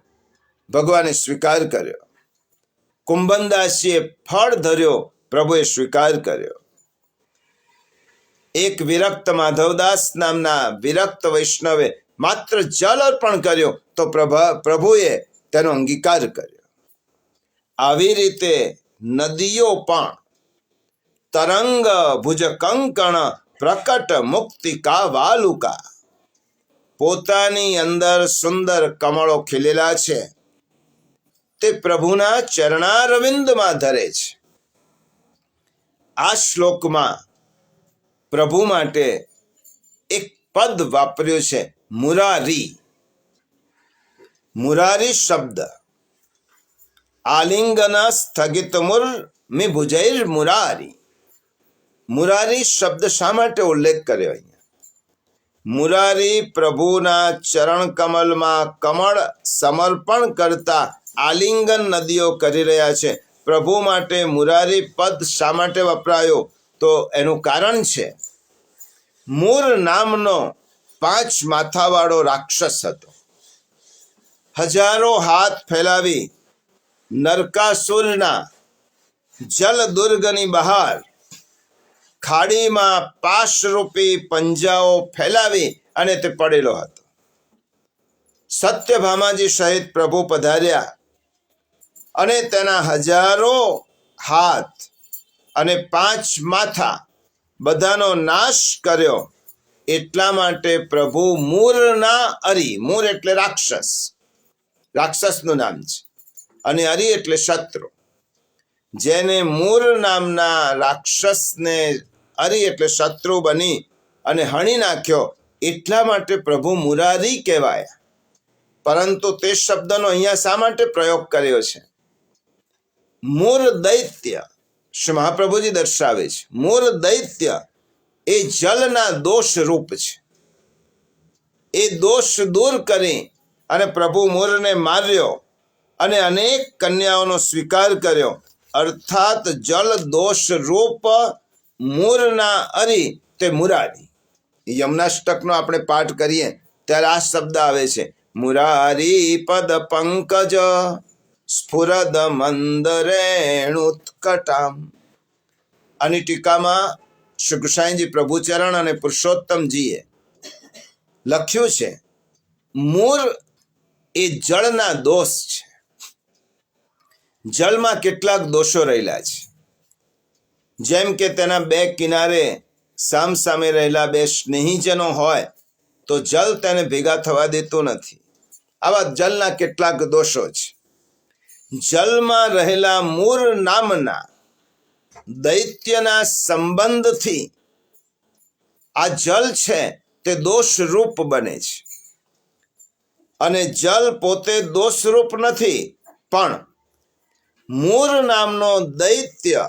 ભગવાને સ્વીકાર કર્યો. કુંભનદાસજીએ ફળ ધર્યો, પ્રભુએ સ્વીકાર કર્યો. એક વિરક્ત માધવદાસ નામના વિરક્ત વૈષ્ણવે માત્ર જલ અર્પણ કર્યો તો પ્રભુએ તેનો અંગીકાર કર્યો. આવી રીતે નદીઓ પણ તરંગ ભુજ કંકણ પ્રકટ મુક્તિકા વાલુકા પોતાની અંદર સુંદર કમળો ખીલેલા છે, તે પ્રભુના ચરણારવિંદમાં ધરે છે. આ શ્લોકમાં પ્રભુ માટે એક પદ વાપર્યું છે, મુરારી. મુરારી શબ્દ આલિંગન સ્થગિત મુર મી ભુજૈર મુરારી. મુરારી શબ્દ શા માટે ઉલ્લેખ કર્યો અહીંયા? મુરારી પ્રભુના ચરણ કમલમાં કમળ સમર્પણ કરતા આલિંગન નદીઓ કરી રહ્યા છે. પ્રભુ માટે મુરારી પદ શા માટે વપરાયો? તો એનું કારણ છે, મૂર નામનો 5 માથાવાળો રાક્ષસ હતો. હજારો હાથ ફેલાવી નરકાસુરના જલ દુર્ગની બહાર ખાડીમાં પાશરૂપી પંજાઓ ફેલાવી અને તે પડેલો હતો. સત્યભામાજી સહિત પ્રભુ પધાર્યા અને તેના હજારો હાથ અને 5 માથા બધાનો નાશ કર્યો. એટલા માટે પ્રભુ મૂરના અરી, મૂર એટલે રાક્ષસ, રાક્ષસનું નામ છે, અને અરી એટલે શત્રુ, જેને મૂર નામના રાક્ષસને અરી એટલે શત્રુ બની અને હણી નાખ્યો. એટલા માટે પ્રભુ મુરારી કહેવાયા. પરંતુ તે શબ્દનો અહીંયા શા માટે પ્રયોગ કર્યો છે? મૂર દૈત્ય, શ્રી મહાપ્રભુજી દર્શાવે છે, મૂર દૈત્ય એ જલના દોષ રૂપ છે. એ દોષ દૂર કરી અને પ્રભુ મૂરને માર્યો અને અનેક કન્યાઓનો સ્વીકાર કર્યો. અર્થાત જલ દોષ રૂપ મૂરના અરી તે મુરારી. યમનાષ્ટકનો આપણે પાઠ કરીએ ત્યારે આ શબ્દ આવે છે, મુરારી પદ પંકજ સ્ફુરદ મંદરેણુત્કટામ. આની ટીકામાં શ્રી ગુસાઈજી પ્રભુચરણ અને પુરુષોત્તમજીએ લખ્યું છે, મૂર એ જળના દોષ છે. જળમાં કેટલાક દોષો રહેલા છે, જેમ કે તેના 2 કિનારે સામસામે રહેલા 2 સ્નેહીજનો હોય તો જલ તેને ભેગા થવા દેતું નથી. આવા જલના કેટલાક દોષો છે. જલમાં રહેલા મૂર નામના દૈત્યના સંબંધથી આ જલ છે તે દોષરૂપ બને છે. અને જલ પોતે દોષરૂપ નથી, પણ મૂર નામનો દૈત્ય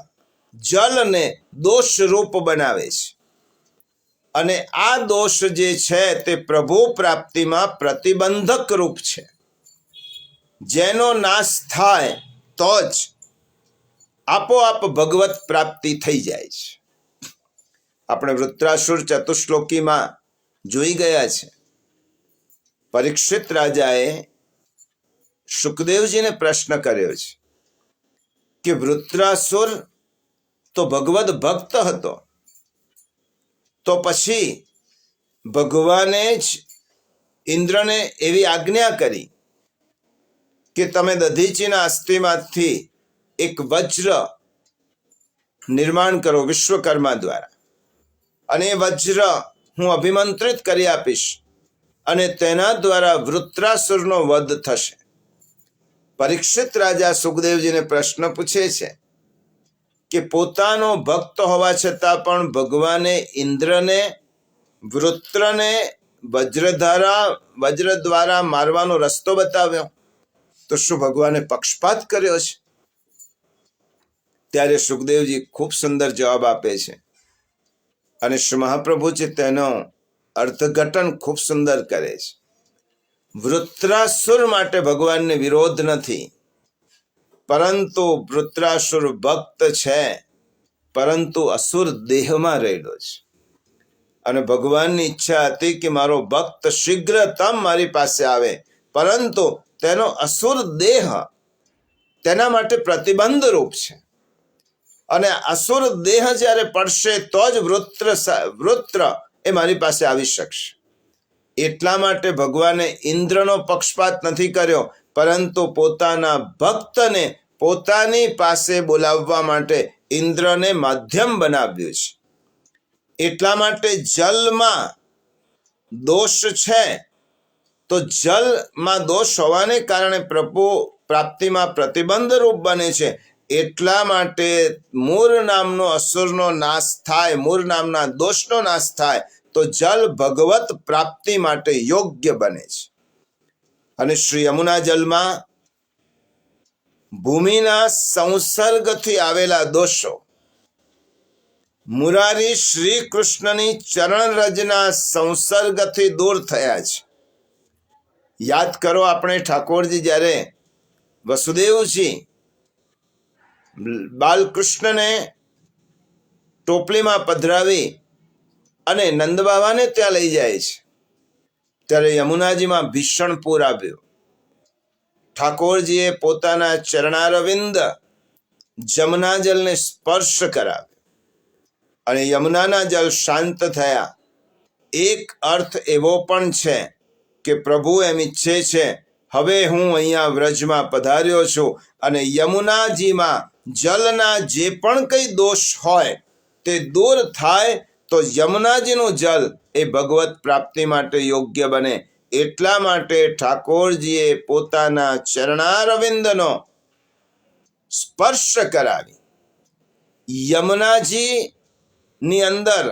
જલને દોષરૂપ બનાવે છે. અને આ દોષ જે છે તે પ્રભુ પ્રાપ્તિમાં પ્રતિબંધક રૂપ છે. જેનો નાશ થાય તો જ આપોઆપ ભગવત પ્રાપ્તિ થઈ જાય છે. આપણે વૃત્રાસુર ચતુશ્લોકીમાં જોઈ ગયા છે. પરીક્ષિત રાજાએ શુકદેવજીને પ્રશ્ન કર્યો છે કે વૃત્રાસુર તો ભગવદ ભક્ત હતો, તો પછી ભગવાને જ ઇન્દ્રને એવી આજ્ઞા કરી કે તમે દધીચીના અસ્થિમાંથી એક વજ્ર નિર્માણ કરો વિશ્વકર્મા દ્વારા, અને એ વજ્ર હું અભિમંત્રિત કરી આપીશ અને તેના દ્વારા વૃત્રાસુરનો વધ થશે. પરીક્ષિત રાજા સુખદેવજીને પ્રશ્ન પૂછે છે કે પોતાનો ભક્ત હોવા છતાં પણ ભગવાને ઇન્દ્રને વૃત્રને વજ્ર દ્વારા મારવાનો રસ્તો બતાવ્યો, તો શું ભગવાને પક્ષપાત કર્યો છે? ત્યારે સુખદેવજી ખૂબ સુંદર જવાબ આપે છે અને શ્રી મહાપ્રભુજી તેનો અર્થઘટન ખૂબ સુંદર કરે છે. વૃત્રાસુર માટે ભગવાનને વિરોધ નથી, પરંતુ વૃત્રાસુર ભક્ત છે, પરંતુ અસુર દેહમાં રહેલો છે. અને ભગવાનની ઈચ્છા હતી કે મારો ભક્ત શીઘ્રતમ મારી પાસે આવે, પરંતુ તેનો અસુર દેહ તેના માટે પ્રતિબંધ રૂપ છે. અને અસુર દેહ જ્યારે પડશે તો જ વૃત્ર એ મારી પાસે આવી શકશે. એટલા માટે ભગવાને ઇન્દ્રનો પક્ષપાત નથી કર્યો, પરંતુ પોતાના ભક્તને પોતાની પાસે બોલાવવા માટે ઇન્દ્રને માધ્યમ બનાવ્યું છે. એટલા માટે જલમાં દોષ છે, તો જલમાં દોષ હોવાને કારણે પ્રભુ પ્રાપ્તિમાં પ્રતિબંધ રૂપ બને છે. એટલા માટે મૂર નામનો અસુરનો નાશ થાય, મૂર નામના દોષનો નાશ થાય તો જલ ભગવત પ્રાપ્તિ માટે યોગ્ય બને છે. અને શ્રી યમુના જલમાં ભૂમિના સંસર્ગથી આવેલા દોષો મુરારી શ્રી કૃષ્ણની ચરણરજના સંસર્ગથી દૂર થયા છે. યાદ કરો, આપણે ઠાકોરજી જ્યારે વસુદેવજી બાલકૃષ્ણને ટોપલીમાં પધરાવી અને નંદબાવાને ત્યાં લઈ જાય છે, ત્યારે યમુનાજીમાં ભીષણ પૂર આવ્યું. ઠાકોરજીએ પોતાના ચરણારવિંદ જમના જલને સ્પર્શ કરાવ્યો અને યમુનાના જલ શાંત થયા. એક અર્થ એવો પણ છે કે પ્રભુ એમ ઈચ્છે છે, હવે હું અહીંયા વ્રજમાં પધાર્યો છું અને યમુનાજીમાં જલના જે પણ કંઈ દોષ હોય તે દૂર થાય તો યમુનાજીનું જલ એ ભગવત પ્રાપ્તિ માટે યોગ્ય બને. એટલા માટે ઠાકોરજીએ પોતાના ચરણારવિંદનો સ્પર્શ કરાવી યમુનાજીની અંદર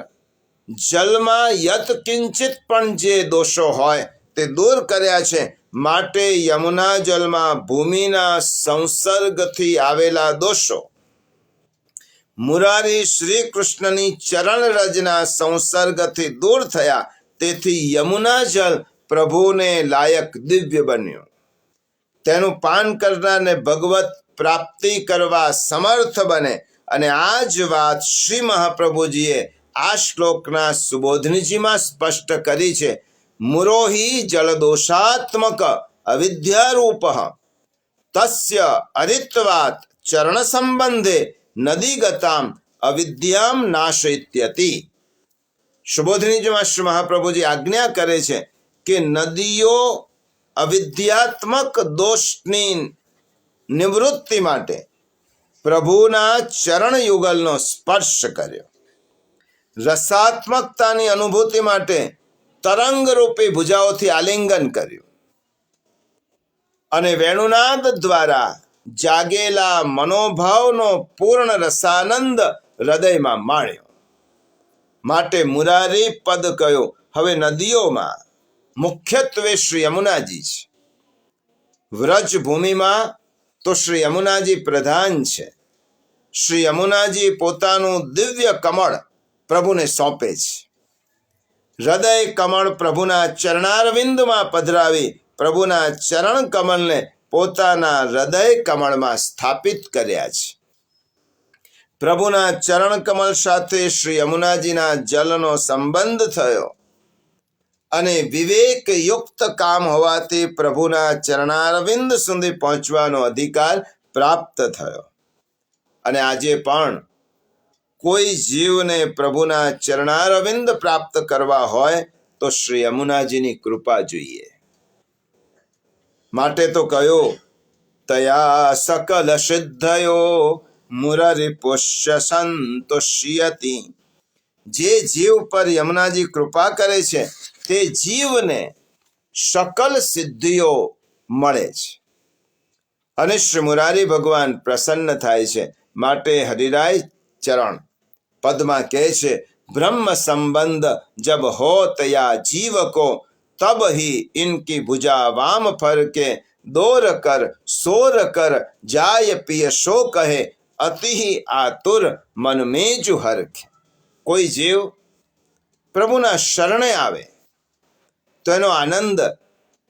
જલમાં યત કિંચિત પણ જે દોષો હોય તે દૂર કર્યા છે. માટે યમુના જલમાં ભૂમિના સંસર્ગથી આવેલા દોષો મુરારી શ્રી કૃષ્ણની ચરણ રજના સંસર્ગથી દૂર થયા. તેથી યમુના જલ પ્રભુને લાયક દિવ્ય બન્યું. તેનું પાન કરનારને ભગવત પ્રાપ્તિ કરવા સમર્થ બને. અને આ જ વાત શ્રી મહાપ્રભુજીએ આ શ્લોકના સુબોધનીજીમાં સ્પષ્ટ કરી છે. મુરોહી જલદોષાત્મક અવિદ્યારૂપ તસ્ય અરિત્વાત ચરણ સંબંધે નદીગતામ અવિદ્યામ નાશયત્યતિ. સુબોધનીજીમાં શ્રી મહાપ્રભુજી આજ્ઞા કરે છે કે નદીઓ અવિદ્યાત્મક દોષની નિવૃત્તિ માટે પ્રભુના ચરણ યુગલનો સ્પર્શ કર્યો. રસાત્મકતાની અનુભૂતિ માટે તરંગ રૂપી ભુજાઓથી આલિંગન કર્યું અને વેણુનાદ દ્વારા જાગેલા મનોભાવનો પૂર્ણ રસાનંદ હૃદયમાં માણ્યો. માટે મુરારી પદ કયો. હવે નદીઓમાં મુખ્યત્વે શ્રી યમુનાજી છે. વ્રજ ભૂમિમાં તો શ્રી યમુનાજી પ્રધાન છે. શ્રી યમુનાજી પોતાનું દિવ્ય કમળ પ્રભુને સોંપે છે. હૃદય કમળ પ્રભુના ચરણારવિંદમાં પધરાવી પ્રભુના ચરણ કમળને પોતાના હૃદય કમળમાં સ્થાપિત કર્યા છે. પ્રભુના ચરણ કમળ સાથે શ્રી યમુનાજીના જલનો સંબંધ થયો અને વિવેકયુક્ત કામ હોવાથી પ્રભુના ચરણારવિંદ સુધી પહોંચવાનો અધિકાર પ્રાપ્ત થયો. અને આજે પણ કોઈ જીવને પ્રભુના ચરણારવિંદ પ્રાપ્ત કરવા હોય તો શ્રી યમુનાજીની કૃપા જોઈએ. માટે તો કહ્યું, તયા સકલ સિદ્ધયો મુરારી પુષ્ય સંતુષ્યતિ. જે જીવ પર યમુનાજી કૃપા કરે છે તે જીવને સકલ સિદ્ધિઓ મળે છે અને શ્રી મુરારી ભગવાન પ્રસન્ન થાય છે. માટે હરિરાય ચરણ પદમાં કહે છે, બ્રહ્મ સંબંધ જબ હો તયા જીવ કો તબ ही इनकी भुजा वाम फर के दौर कर सोर कर जाय पिय शो कहे अति आतुर मन में जु हरख. કોઈ જીવ પ્રભુના શરણે આવે તો એનો આનંદ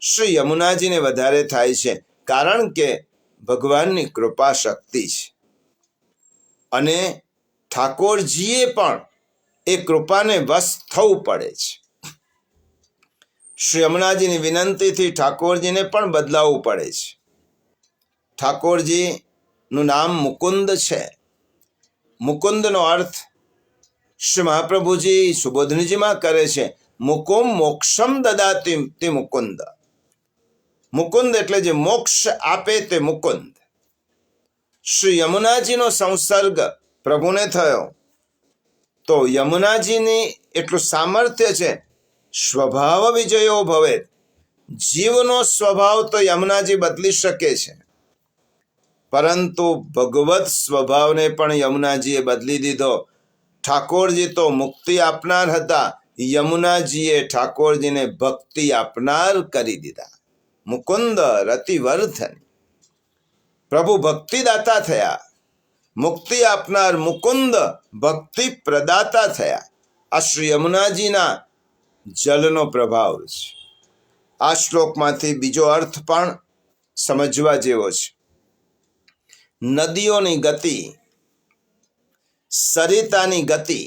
શ્રી યમુનાજીને વધારે થાય છે. કારણ કે ભગવાનની કૃપા શક્તિ છે અને ઠાકોરજીએ પણ એ કૃપાને વશ થવું પડે છે. શ્રી યમુનાજીની વિનંતીથી ઠાકોરજીને પણ બદલાવવું પડે છે. ઠાકોરજીનું નામ મુકુંદ છે. મુકુંદનો અર્થ શ્રી મહાપ્રભુજી સુબોધનીજીમાં કરે છે, મુકુમ મોક્ષમ દદાતિ તે મુકુંદ. મુકુંદ એટલે જે મોક્ષ આપે તે મુકુંદ. શ્રી યમુનાજીનો સંસર્ગ પ્રભુને થયો તો યમુનાજીની એટલું સામર્થ્ય છે, સ્વભાવ વિજયો ભવે. જીવનો સ્વભાવ તો યમુનાજી બદલી શકે છે, પરંતુ ભગવત સ્વભાવને પણ યમુનાજીએ બદલી દીધો. ઠાકોરજી તો મુક્તિ આપનાર હતા, યમુનાજીએ ઠાકોરજીને ભક્તિ આપનાર કરી દીધા. મુકુંદ રતિવર્ધન. પ્રભુ ભક્તિદાતા થયા. મુક્તિ આપનાર મુકુંદ ભક્તિ પ્રદાતા થયા. આ શ્રી યમુનાજીના જલનો પ્રભાવ છે. આ શ્લોકમાંથી બીજો અર્થ પણ સમજવા જેવો છે. નદીઓની ગતિ, સરિતાની ગતિ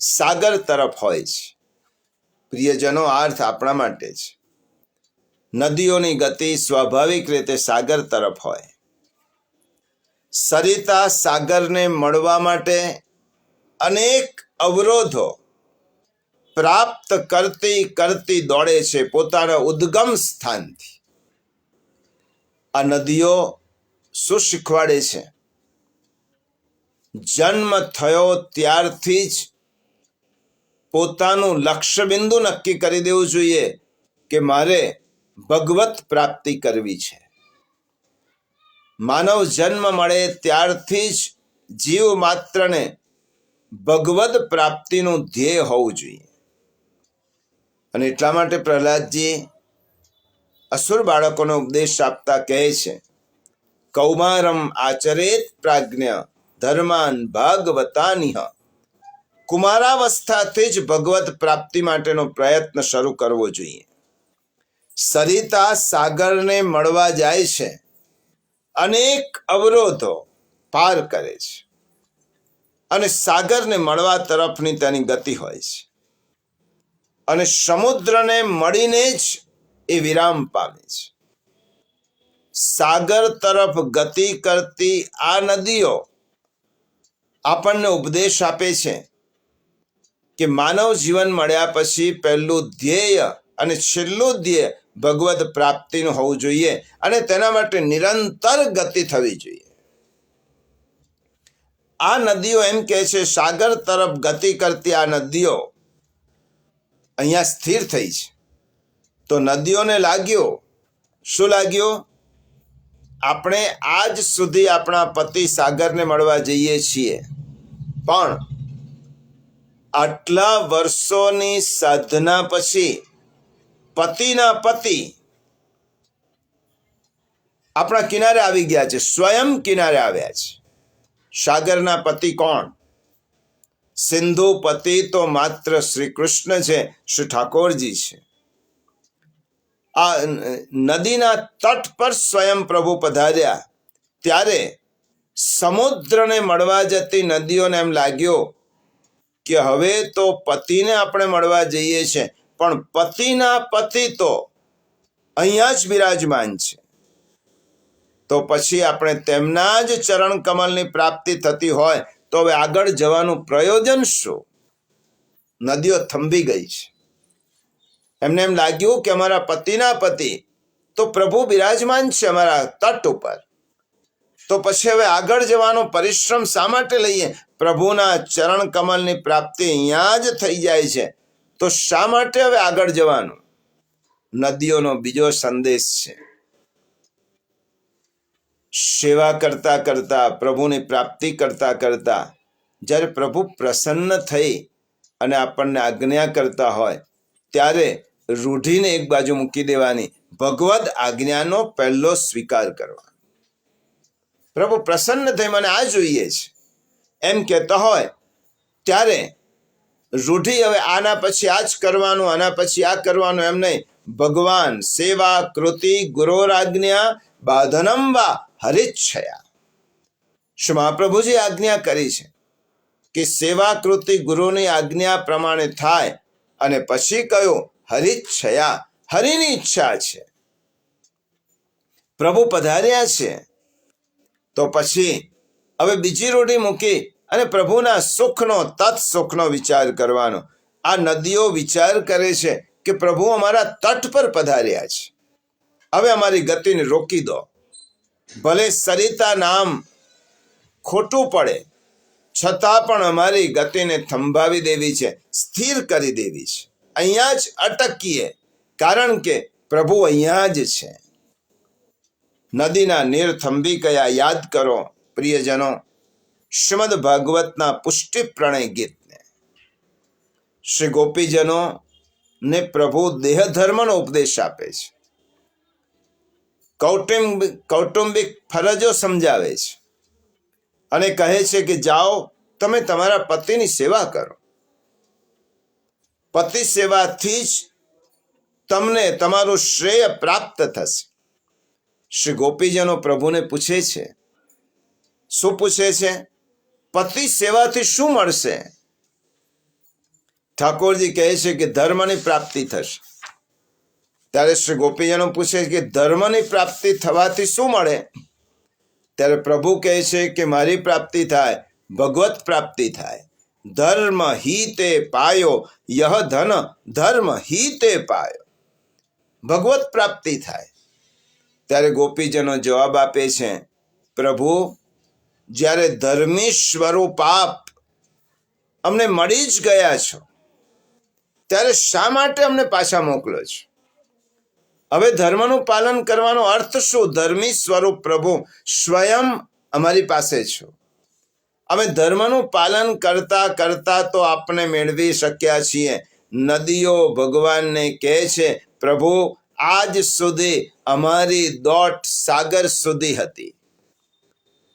સાગર તરફ હોય છે. પ્રિયજનો, આ અર્થ આપણા માટે છે. નદીઓની ગતિ સ્વાભાવિક રીતે સાગર તરફ હોય. સરિતા સાગરને મળવા માટે અનેક અવરોધો પ્રાપ્ત કરતી કરતી દોડે છે પોતાના ઉદ્ગમ સ્થાનથી. આ નદીઓ શું શીખવાડે છે? જન્મ થયો ત્યારથી જ પોતાનું લક્ષ્ય બિંદુ નક્કી કરી દેવું જોઈએ કે મારે ભગવત પ્રાપ્તિ કરવી છે. માનવ જન્મ મળે ત્યારથી જ જીવ માત્રને ભગવદ પ્રાપ્તિનું ધ્યેય હોવું જોઈએ. અને એટલા માટે પ્રહલાદજી અસુર બાળકોનો ઉપદેશ આપતા કહે છે, કૌમારમ આચરેત પ્રાજ્ઞ ધર્માન ભાગવતાનિહ. કુમારાવસ્થાથી જ ભગવત પ્રાપ્તિ માટેનો પ્રયત્ન શરૂ કરવો જોઈએ. સરિતા સાગરને મળવા જાય છે, અનેક અવરોધો પાર કરે છે અને સાગરને મળવા તરફની તેની ગતિ હોય છે. અને સમુદ્રને મળીને જ એ વિરામ પામે છે. સાગર તરફ ગતિ કરતી આ નદીઓ આપણને ઉપદેશ આપે છે કે માનવ જીવન મળ્યા પછી પહેલું ધ્યેય અને છેલ્લું ધ્યેય ભગવદ પ્રાપ્તિનું હોવું જોઈએ અને તેના માટે નિરંતર ગતિ થવી જોઈએ. આ નદીઓ એમ કહે છે, સાગર તરફ ગતિ કરતી આ નદીઓ અહીંયા સ્થિર થઈ છે. તો નદીઓને લાગ્યું, શું લાગ્યું? આપણે આજ સુધી આપણા પતિ સાગરને મળવા જઈએ છીએ, પણ આટલા વર્ષોની સાધના પછી પતિના પતિ આપણા કિનારે આવી ગયા છે, સ્વયં કિનારે આવ્યા છે. સાગરના પતિ કોણ? સિંધુ પતિ તો માત્ર શ્રી કૃષ્ણ છે, શ્રી ઠાકોરજી છે. આ નદીના તટ પર સ્વયં પ્રભુ પધાર્યા ત્યારે સમુદ્રને મળવા જતી નદીઓને એમ લાગ્યો કે હવે તો પતિને આપણે મળવા જઈએ છીએ, પણ પતિના પતિ તો અહીંયા જ બિરાજમાન છે. તો પછી આપણે તેમના જ ચરણ કમલની પ્રાપ્તિ થતી હોય તો હવે આગળ જવાનું પ્રયોજન શું? નદીઓ થંભી ગઈ છે. એમને એમ લાગ્યું કે અમારા પતિના પતિ તો પ્રભુ બિરાજમાન છે અમારા તટ ઉપર, તો પછી હવે આગળ જવાનો પરિશ્રમ શા માટે લઈએ? પ્રભુના ચરણ કમલની પ્રાપ્તિ અહીંયા જ થઈ જાય છે, તો શા માટે હવે આગળ જવાનું? નદીઓનો બીજો સંદેશ છે. સેવા કરતા કરતા, પ્રભુની પ્રાપ્તિ કરતા કરતા જ્યારે પ્રભુ પ્રસન્ન થઈ અને આપણને આજ્ઞા કરતા હોય ત્યારે રૂઢીને એક બાજુ મૂકી દેવાની, ભગવદ આજ્ઞાનો પહેલો સ્વીકાર કરવાનો. પ્રભુ પ્રસન્ન થઈ મને આ જોઈએ છે એમ કહેતા હોય ત્યારે રૂઢી હવે આના પછી આ જ કરવાનું, આના પછી આ કરવાનું એમ નહીં. ભગવાન સેવા કૃતિ ગુરોરાજ્ઞા બાધનમ વા હરિચ્છયા. શ્રી મહાપ્રભુજી આજ્ઞા કરી છે કે સેવા કૃતિ ગુરુની આજ્ઞા પ્રમાણે થાય અને પછી કયું? હરિચ્છયા, હરિની ઈચ્છા છે. પ્રભુ પધાર્યા છે તો પછી હવે બીજી રૂઢી મૂકી અને પ્રભુના સુખનો તત્સુખનો વિચાર કરવાનો. આ નદીઓ વિચાર કરે છે કે પ્રભુ અમારા તટ પર પધાર્યા છે, હવે અમારી ગતિને રોકી દો. ભલે સરિતા નામ ખોટું પડે છતાં પણ અમારી ગતિને થંભાવી દેવી છે, સ્થિર કરી દેવી છે. અહીંયા જ અટકીએ કારણ કે પ્રભુ અહીંયા જ છે. નદીના નીર થંભી ગયા. યાદ કરો પ્રિયજનો શ્રીમદ ભાગવતના પુષ્ટિ પ્રણય ગીતને. શ્રી ગોપીજનો ને પ્રભુ દેહ ધર્મનો ઉપદેશ આપે છે, કૌટુંબિક ફરજો સમજાવે છે અને કહે છે કે જાઓ તમે તમારા પતિની સેવા કરો. પતિ સેવાથી જ તમને તમારું શ્રેય પ્રાપ્ત થશે. શ્રી ગોપીજનો પ્રભુને પૂછે છે, શું પૂછે છે? પતિ સેવાથી શું મળશે? ઠાકોરજી કહે છે કે ધર્મની પ્રાપ્તિ થશે. ત્યારે શ્રી ગોપીજનો પૂછે કે ધર્મની પ્રાપ્તિ થવાથી શું મળે? ત્યારે પ્રભુ કહે છે કે મારી પ્રાપ્તિ થાય, ભગવત પ્રાપ્તિ થાય. ધર્મ હિ તે પાયો, યહ ધન ધર્મ હિ તે પાયો. ભગવત પ્રાપ્તિ થાય. ત્યારે ગોપીજનો જવાબ આપે છે, પ્રભુ જ્યારે ધર્મી સ્વરૂપ આપ અમને મળી જ ગયા છો, ત્યારે શા માટે અમને પાછા મોકલો છો? હવે ધર્મનું પાલન કરવાનો અર્થ શું? ધર્મી સ્વરૂપ પ્રભુ સ્વયં અમારી પાસે છો. અમે ધર્મનું પાલન કરતા કરતા તો આપને મેળવી શક્યા છીએ. નદીઓ ભગવાનને કહે છે, પ્રભુ આજ સુધી અમારી દોટ સાગર સુધી હતી.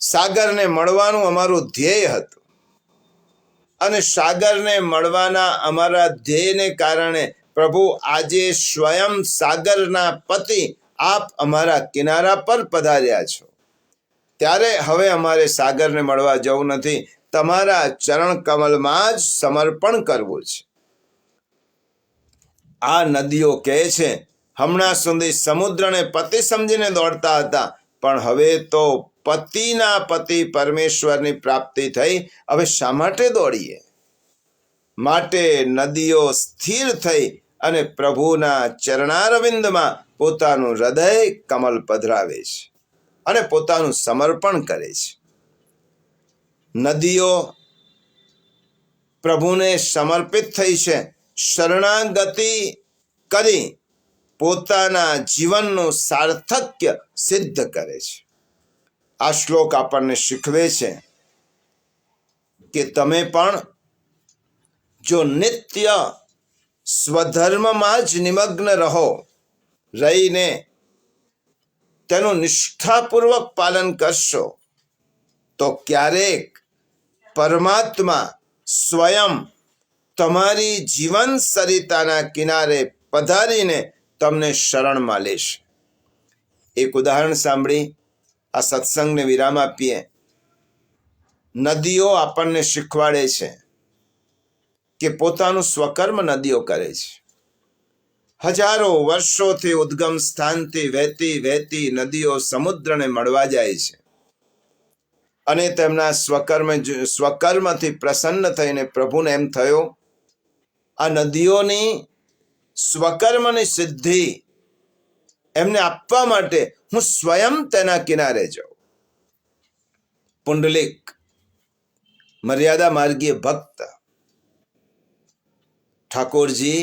સાગરને મળવાનું અમારું ધ્યેય હતું, અને સાગરને મળવાના અમારા ધ્યેયને કારણે પ્રભુ આજે સ્વયં સાગરના પતિ આપ અમારા કિનારા પર પધાર્યા છો. ત્યારે હવે અમારે સાગરને મળવા જવું નથી, તમારા ચરણ કમલમાં જ સમર્પણ કરવું છે. આ નદીઓ કહે છે, હમણાં સુધી સમુદ્રને પતિ સમજીને દોડતા હતા, પણ હવે તો પતિના પતિ પરમેશ્વરની પ્રાપ્તિ થઈ, હવે શા માટે દોડીએ? માટે નદીઓ સ્થિર થઈ અને પ્રભુના ચરણારવિંદમાં પોતાનું હૃદય કમલ પધરાવે છે અને પોતાનું સમર્પણ કરે છે. નદીઓ પ્રભુને સમર્પિત થઈ છે, શરણાગતિ કરી પોતાના જીવનનું સાર્થક્ય સિદ્ધ કરે છે. આ શ્લોક આપણને શીખવે છે કે તમે પણ જો નિત્ય સ્વધર્મમાં જ નિમગ્ન રહીને તેનું નિષ્ઠાપૂર્વક પાલન કરશો, તો ક્યારેક પરમાત્મા સ્વયં તમારી જીવન સરિતાના કિનારે પધારીને તમને શરણમાં લેશે. એક ઉદાહરણ સાંભળી આ સત્સંગને વિરામ આપીએ. નદીઓ આપણને શીખવાડે છે કે પોતાનું સ્વકર્મ નદીઓ કરે છે. હજારો વર્ષોથી ઉદ્ગમ સ્થાનથી વહેતી વહેતી નદીઓ સમુદ્રને મળવા જાય છે અને તેમના સ્વકર્મથી પ્રસન્ન થઈને પ્રભુને એમ થયો, આ નદીઓની સ્વકર્મની સિદ્ધિ એમને આપવા માટે હું સ્વયં તેના કિનારે જાઉં. પુંડલિક મર્યાદા માર્ગીય ભક્ત ઠાકોરજી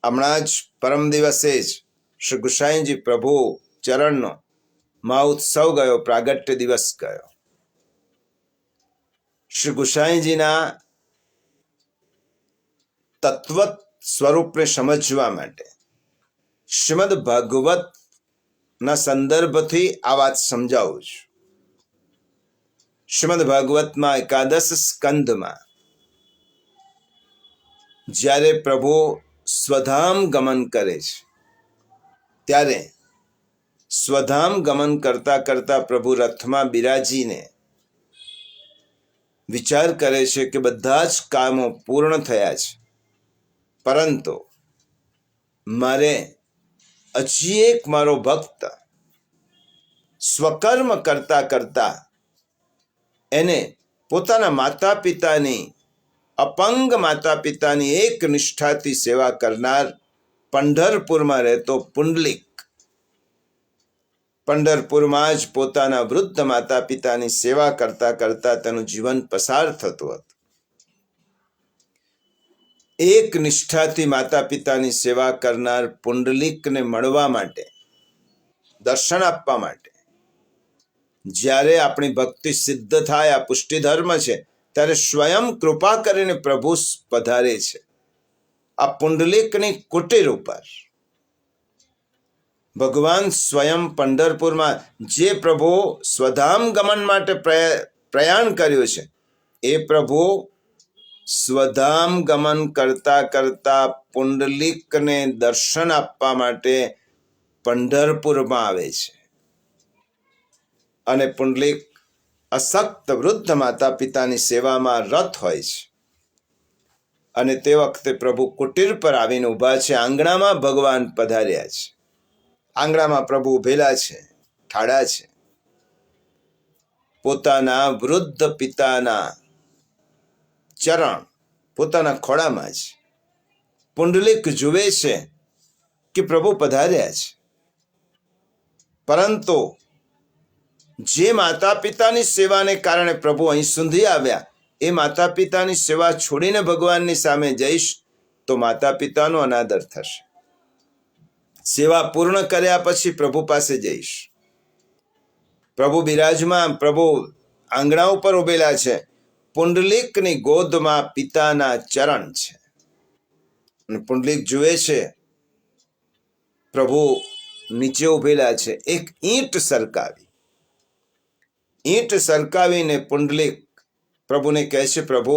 હમણાં જ પરમ દિવસે જ શ્રી ગુસાઈજી પ્રભુ ચરણનો મહોત્સવ ગયો, પ્રાગટ્ય દિવસ ગયો. શ્રી ગુસાઈજીના તત્વ સ્વરૂપને સમજવા માટે શ્રીમદ ભાગવતના સંદર્ભથી આ વાત સમજાવું છું. શ્રીમદ ભાગવતમાં એકાદશ સ્કંદમાં જ્યારે પ્રભુ સ્વધામ ગમન કરે છે, ત્યારે સ્વધામ ગમન કરતા કરતા પ્રભુ રથમાં બિરાજીને વિચાર કરે છે કે બધા જ કામો પૂર્ણ થયા છે, પરંતુ મારે હજી એક મારો ભક્ત સ્વકર્મ કરતા કરતા એને પોતાના માતા પિતાની, અપંગ માતા પિતાની એક નિષ્ઠાથી સેવા કરનાર પંઢરપુરમાં રહેતો પુંડલિક, પંઢરપુરમાં જ પોતાના વૃદ્ધ માતા પિતાની સેવા કરતા કરતા તેનું જીવન પસાર થતું હતું. એક નિષ્ઠાથી માતા પિતાની સેવા કરનાર પુંડલિકને મળવા માટે, દર્શન આપવા માટે જ્યારે આપણી ભક્તિ સિદ્ધ થાય, આ પુષ્ટિ ધર્મ છે, ત્યારે સ્વયં કૃપા કરીને પ્રભુ પધારે છે આ પુંડલિકની કુટીર ઉપર. ભગવાન સ્વયં પંઢરપુરમાં જે પ્રભુ સ્વધામ ગમન માટે પ્રયાણ કર્યું છે, એ પ્રભુ સ્વધામ ગમન કરતા કરતા પુંડલિકને દર્શન આપવા માટે પંઢરપુરમાં આવે છે. અને પુંડલિક અશક્ત વૃદ્ધ માતા પિતાની સેવામાં રત હોય છે. અને તે વખતે પ્રભુ કુટીર પર આવીને ઊભા છે. આંગણામાં ભગવાન પધાર્યા છે. આંગણામાં પ્રભુ ઉભેલા છે, ઠાડા છે. પોતાના વૃદ્ધ પિતાના ચરણ પોતાના ખોળામાં જ પુંડલિક જુએ છે કે પ્રભુ પધાર્યા છે. પરંતુ જે માતા પિતાની સેવાને કારણે પ્રભુ અહીં સુધી આવ્યા, એ માતા પિતાની સેવા છોડીને ભગવાનની સામે જઈશ તો માતા પિતાનો અનાદર થશે. સેવા પૂર્ણ કર્યા પછી પ્રભુ પાસે જઈશ. પ્રભુ બિરાજમાન, પ્રભુ આંગણા ઉપર ઉભેલા છે. પુંડલિકની ગોદમાં પિતાના ચરણ છે અને પુંડલિક જુએ છે પ્રભુ નીચે ઉભેલા છે. એક ઈંટ સરકાવીને પુંડલિક પ્રભુને કહે છે, પ્રભુ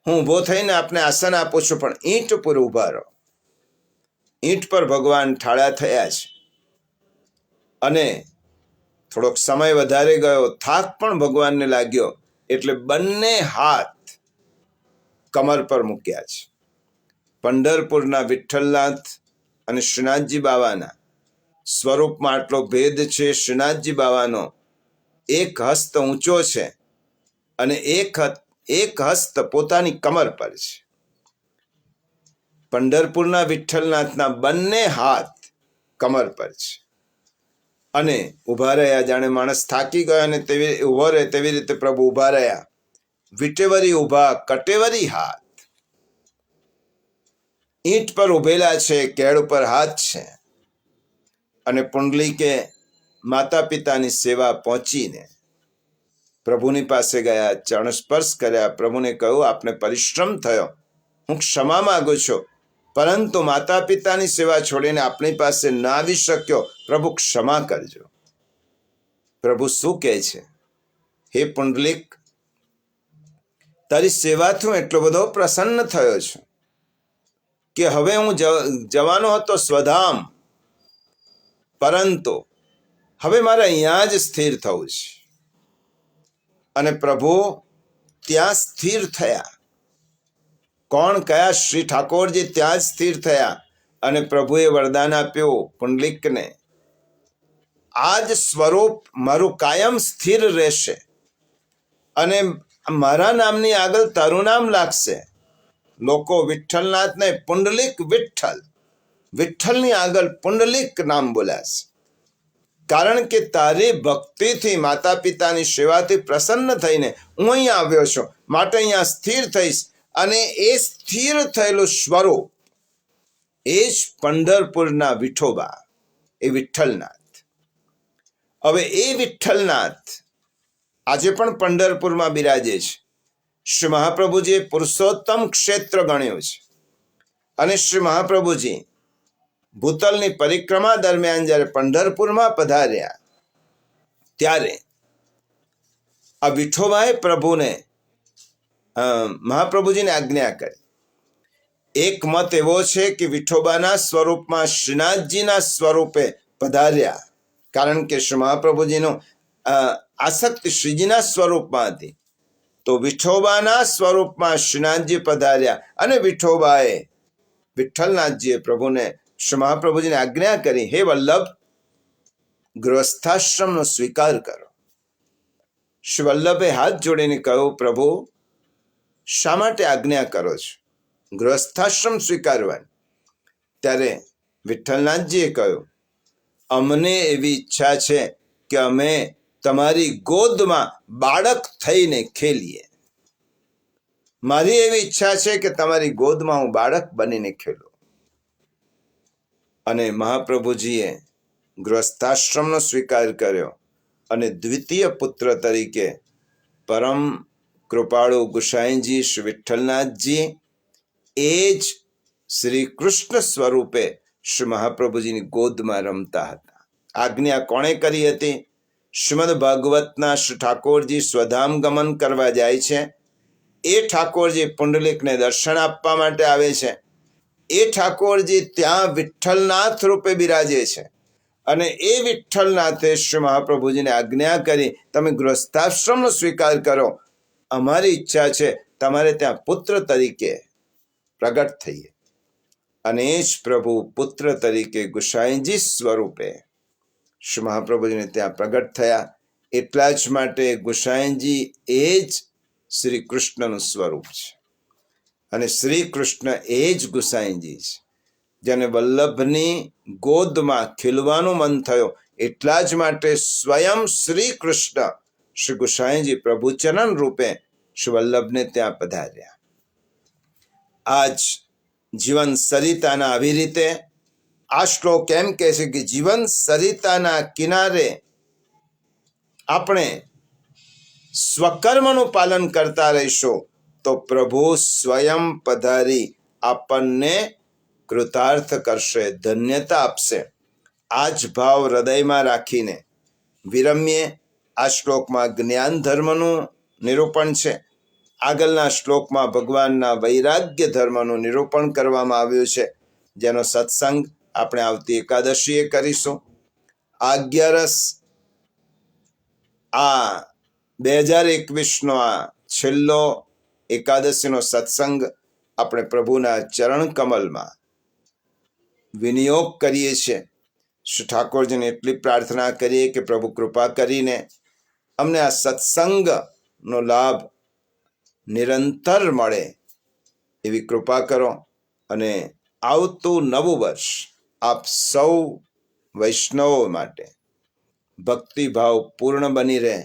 હું ઊભો થઈને આપને આસન આપું છું, પણ ઈંટ પર ઊભા રહો. ઈંટ પર ભગવાન ઠાળા થયા છે અને થોડોક સમય વધારે ગયો, થાક પણ ભગવાનને લાગ્યો, એટલે બંને હાથ કમર પર મૂક્યા છે. પંઢરપુરના વિઠ્ઠલનાથ અને શ્રીનાથજી બાવાના સ્વરૂપમાં આટલો ભેદ છે. શ્રીનાથજી બાવાનો એક હસ્ત ઊંચો છે અને એક હસ્ત પોતાની કમર પર છે. પંઢરપુરના વિઠ્ઠલનાથના બંને હાથ કમર પર છે અને ઊભા રહ્યા. જાણે માણસ થાકી ગયો અને તેવી ઊભો રહે તેવી રીતે પ્રભુ ઊભા રહ્યા. વિટેવરી ઊભા, કટેવરી હાથ. ઈંટ પર ઉભેલા છે, કેળ ઉપર હાથ છે અને પુંડલિકે માતા પિતાની સેવા પહોંચીને પ્રભુની પાસે ગયા, ચરણ સ્પર્શ કર્યા. પ્રભુને કહ્યું, આપને પરિશ્રમ થયો, હું ક્ષમા માંગુ છું, પરંતુ માતા પિતાની સેવા છોડીને આપણી પાસે ના આવી શક્યો, પ્રભુ ક્ષમા કરજો. પ્રભુ શું કહે છે? હે પુંડલિક, તારી સેવાથી હું એટલો બધો પ્રસન્ન થયો છું કે હવે હું જવાનો હતો સ્વધામ, પરંતુ હવે મારે અહીંયા જ સ્થિર થવું છે. અને પ્રભુ ત્યાં સ્થિર થયા. કોણ? કયા? શ્રી ઠાકોરજી ત્યાં જ સ્થિર થયા અને પ્રભુએ વરદાન આપ્યું પુંડલિકને, આ જ સ્વરૂપ મારું કાયમ સ્થિર રહેશે અને મારા નામની આગળ તારું નામ લાગશે. લોકો વિઠ્ઠલનાથને પુંડલિક વિઠ્ઠલ, વિઠ્ઠલની આગળ પુંડલિક નામ બોલાશે. કારણ કે તારી ભક્તિથી, માતા પિતાની સેવાથી પ્રસન્ન થઈને હું અહીંયા આવ્યો છું, માટે અહીંયા સ્થિર થઈશ. અને એ સ્થિર થયેલું સ્વરૂપ એ જ પંઢરપુરના વિઠોબા, એ વિઠ્ઠલનાથ. હવે એ વિઠ્ઠલનાથ આજે પણ પંઢરપુરમાં બિરાજે છે. શ્રી મહાપ્રભુજીએ પુરુષોત્તમ ક્ષેત્ર ગણ્યું છે અને શ્રી મહાપ્રભુજી ભૂતલની પરિક્રમા દરમિયાન જ્યારે પંઢરપુરમાં પધાર્યા ત્યારે આ વિઠોબાએ પ્રભુને મહાપ્રભુજીને આજ્ઞા કરી. એક મત એવો છે કે વિઠોબાના સ્વરૂપમાં શ્રીનાથજીના સ્વરૂપે પધાર્યા, કારણ કે શ્રી મહાપ્રભુજીનું આસક્તિ શ્રીજીના સ્વરૂપમાં હતી. તો વિઠોબાના સ્વરૂપમાં શ્રીનાથજી પધાર્યા અને વિઠોબાએ, વિઠ્ઠલનાથજીએ પ્રભુને, શ્રી મહાપ્રભુજીને આજ્ઞા કરી, હે વલ્લભ, ગૃહસ્થાશ્રમનો સ્વીકાર કરો. શ્રી વલ્લભે હાથ જોડીને કહ્યું, પ્રભુ શા માટે આજ્ઞા કરો છો ગૃહસ્થાશ્રમ સ્વીકારવાની? ત્યારે વિઠ્ઠલનાથજીએ કહ્યું, અમને એવી ઈચ્છા છે કે અમે તમારી ગોદમાં બાળક થઈને ખેલીએ. મારી એવી ઈચ્છા છે કે તમારી ગોદમાં હું બાળક બનીને ખેલું. અને મહાપ્રભુજીએ ગૃહસ્થાશ્રમનો સ્વીકાર કર્યો અને દ્વિતીય પુત્ર તરીકે પરમ કૃપાળુ ગુસાઈજી શ્રી વિઠ્ઠલનાથજી એ જ શ્રી કૃષ્ણ સ્વરૂપે શ્રી મહાપ્રભુજીની ગોદમાં રમતા હતા. આજ્ઞા કોણે કરી હતી? શ્રીમદ ભાગવતના શ્રી ઠાકોરજી સ્વધામ ગમન કરવા જાય છે, એ ઠાકોરજી પુંડલિકને દર્શન આપવા માટે આવે છે. એ ઠાકોરજી ત્યાં વિઠ્ઠલનાથ રૂપે બિરાજે છે અને એ વિઠ્ઠલનાથે શ્રી મહાપ્રભુજીને આજ્ઞા કરી, તમે ગૃહસ્થાશ્રમનો સ્વીકાર કરો, અમારી ઈચ્છા છે તમારે ત્યાં પુત્ર તરીકે પ્રગટ થઈએ. અને એ જ પ્રભુ પુત્ર તરીકે ગુસાઈજી સ્વરૂપે શ્રી મહાપ્રભુજીને ત્યાં પ્રગટ થયા. એટલા જ માટે ગુસાઈજી એ જ શ્રી કૃષ્ણનું સ્વરૂપ છે અને શ્રી કૃષ્ણ એ જ ગુસાઈજી છે. જેને વલ્લભની ગોદમાં ખીલવાનું મન થયો એટલા જ માટે સ્વયં શ્રી કૃષ્ણ શ્રી ગુસાઈજી પ્રભુચરણ રૂપે શ્રી વલ્લભને ત્યાં પધાર્યા. આજ જીવન સરિતાના આવી રીતે આ શ્લોક એમ કહે છે કે જીવન સરિતાના કિનારે આપણે સ્વકર્મનું પાલન કરતા રહીશું તો પ્રભુ સ્વયં પધારી આપણને કૃતાર્થ કરશે, ધન્યતા આપશે. આ જ ભાવ હૃદયમાં રાખીને વિરમીએ. આ શ્લોકમાં જ્ઞાન ધર્મનું નિરૂપણ છે. આગળના શ્લોકમાં ભગવાનના વૈરાગ્ય ધર્મનું નિરૂપણ કરવામાં આવ્યું છે, જેનો સત્સંગ આપણે આવતી એકાદશીએ કરીશું. અગિયારસ આ 2021નો આ છેલ્લો એકાદશીનો સત્સંગ આપણે પ્રભુના ચરણ કમલમાં વિનિયોગ કરીએ છીએ. શ્રી ઠાકોરજીને એટલી પ્રાર્થના કરીએ કે પ્રભુ કૃપા કરીને અમને આ સત્સંગનો લાભ નિરંતર મળે એવી કૃપા કરો અને આવતું નવું વર્ષ આપ સૌ વૈષ્ણવો માટે ભક્તિભાવ પૂર્ણ બની રહે,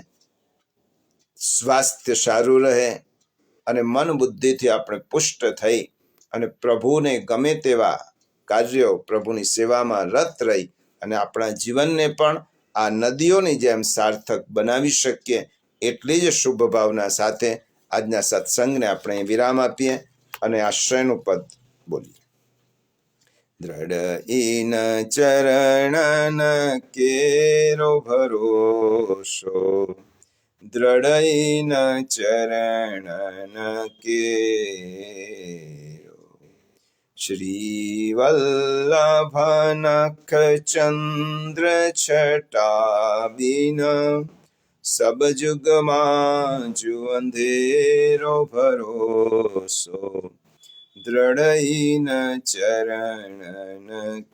સ્વાસ્થ્ય સારું રહે અને મન બુદ્ધિથી આપણે પુષ્ટ થઈ અને પ્રભુને ગમે તેવા કાર્યો પ્રભુની સેવામાં રત રહી અને આપણા જીવનને પણ આ નદીઓની જેમ સાર્થક બનાવી શકીએ. એટલી જ શુભ ભાવના સાથે આજના સત્સંગને આપણે વિરામ આપીએ અને આશ્રયનું પદ બોલીએ. દ્રઢ ઈન ચરણ કેરો ભરોસો, દ્રઢ ઈન ચરણ કેરો, શ્રી વલ્લભ નખ ચંદ્ર છટા બિન, સબ જુગમાં જુ અંધેરો ભરોસો, દ્રઢ ઈન ચરણ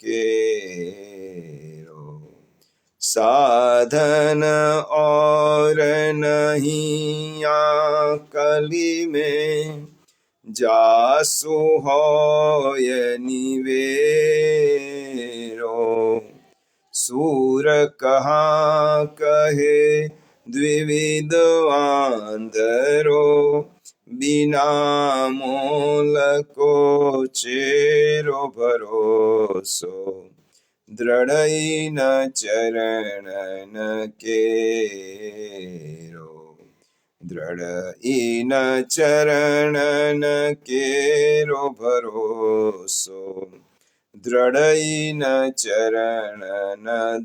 કેરો. સાધન और नहीं कली में, जासु होय निवेरो, सूर कहाँ कहे द्विविध आंधरो, बिना मोल को चेरो भरोસો, દ્રઢ ઈન ચરણ કેરો, દ્રઢ ઈન ચરણ કેરો ભરોસો, દ્રઢ ઈન ચરણ,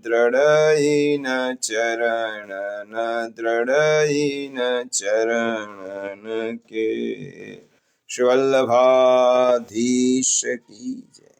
દ્રઢ ઈન ચરણ, દ્રઢ ઈન ચરણ કે. શ્રી વલ્લભાધીશ કી જય.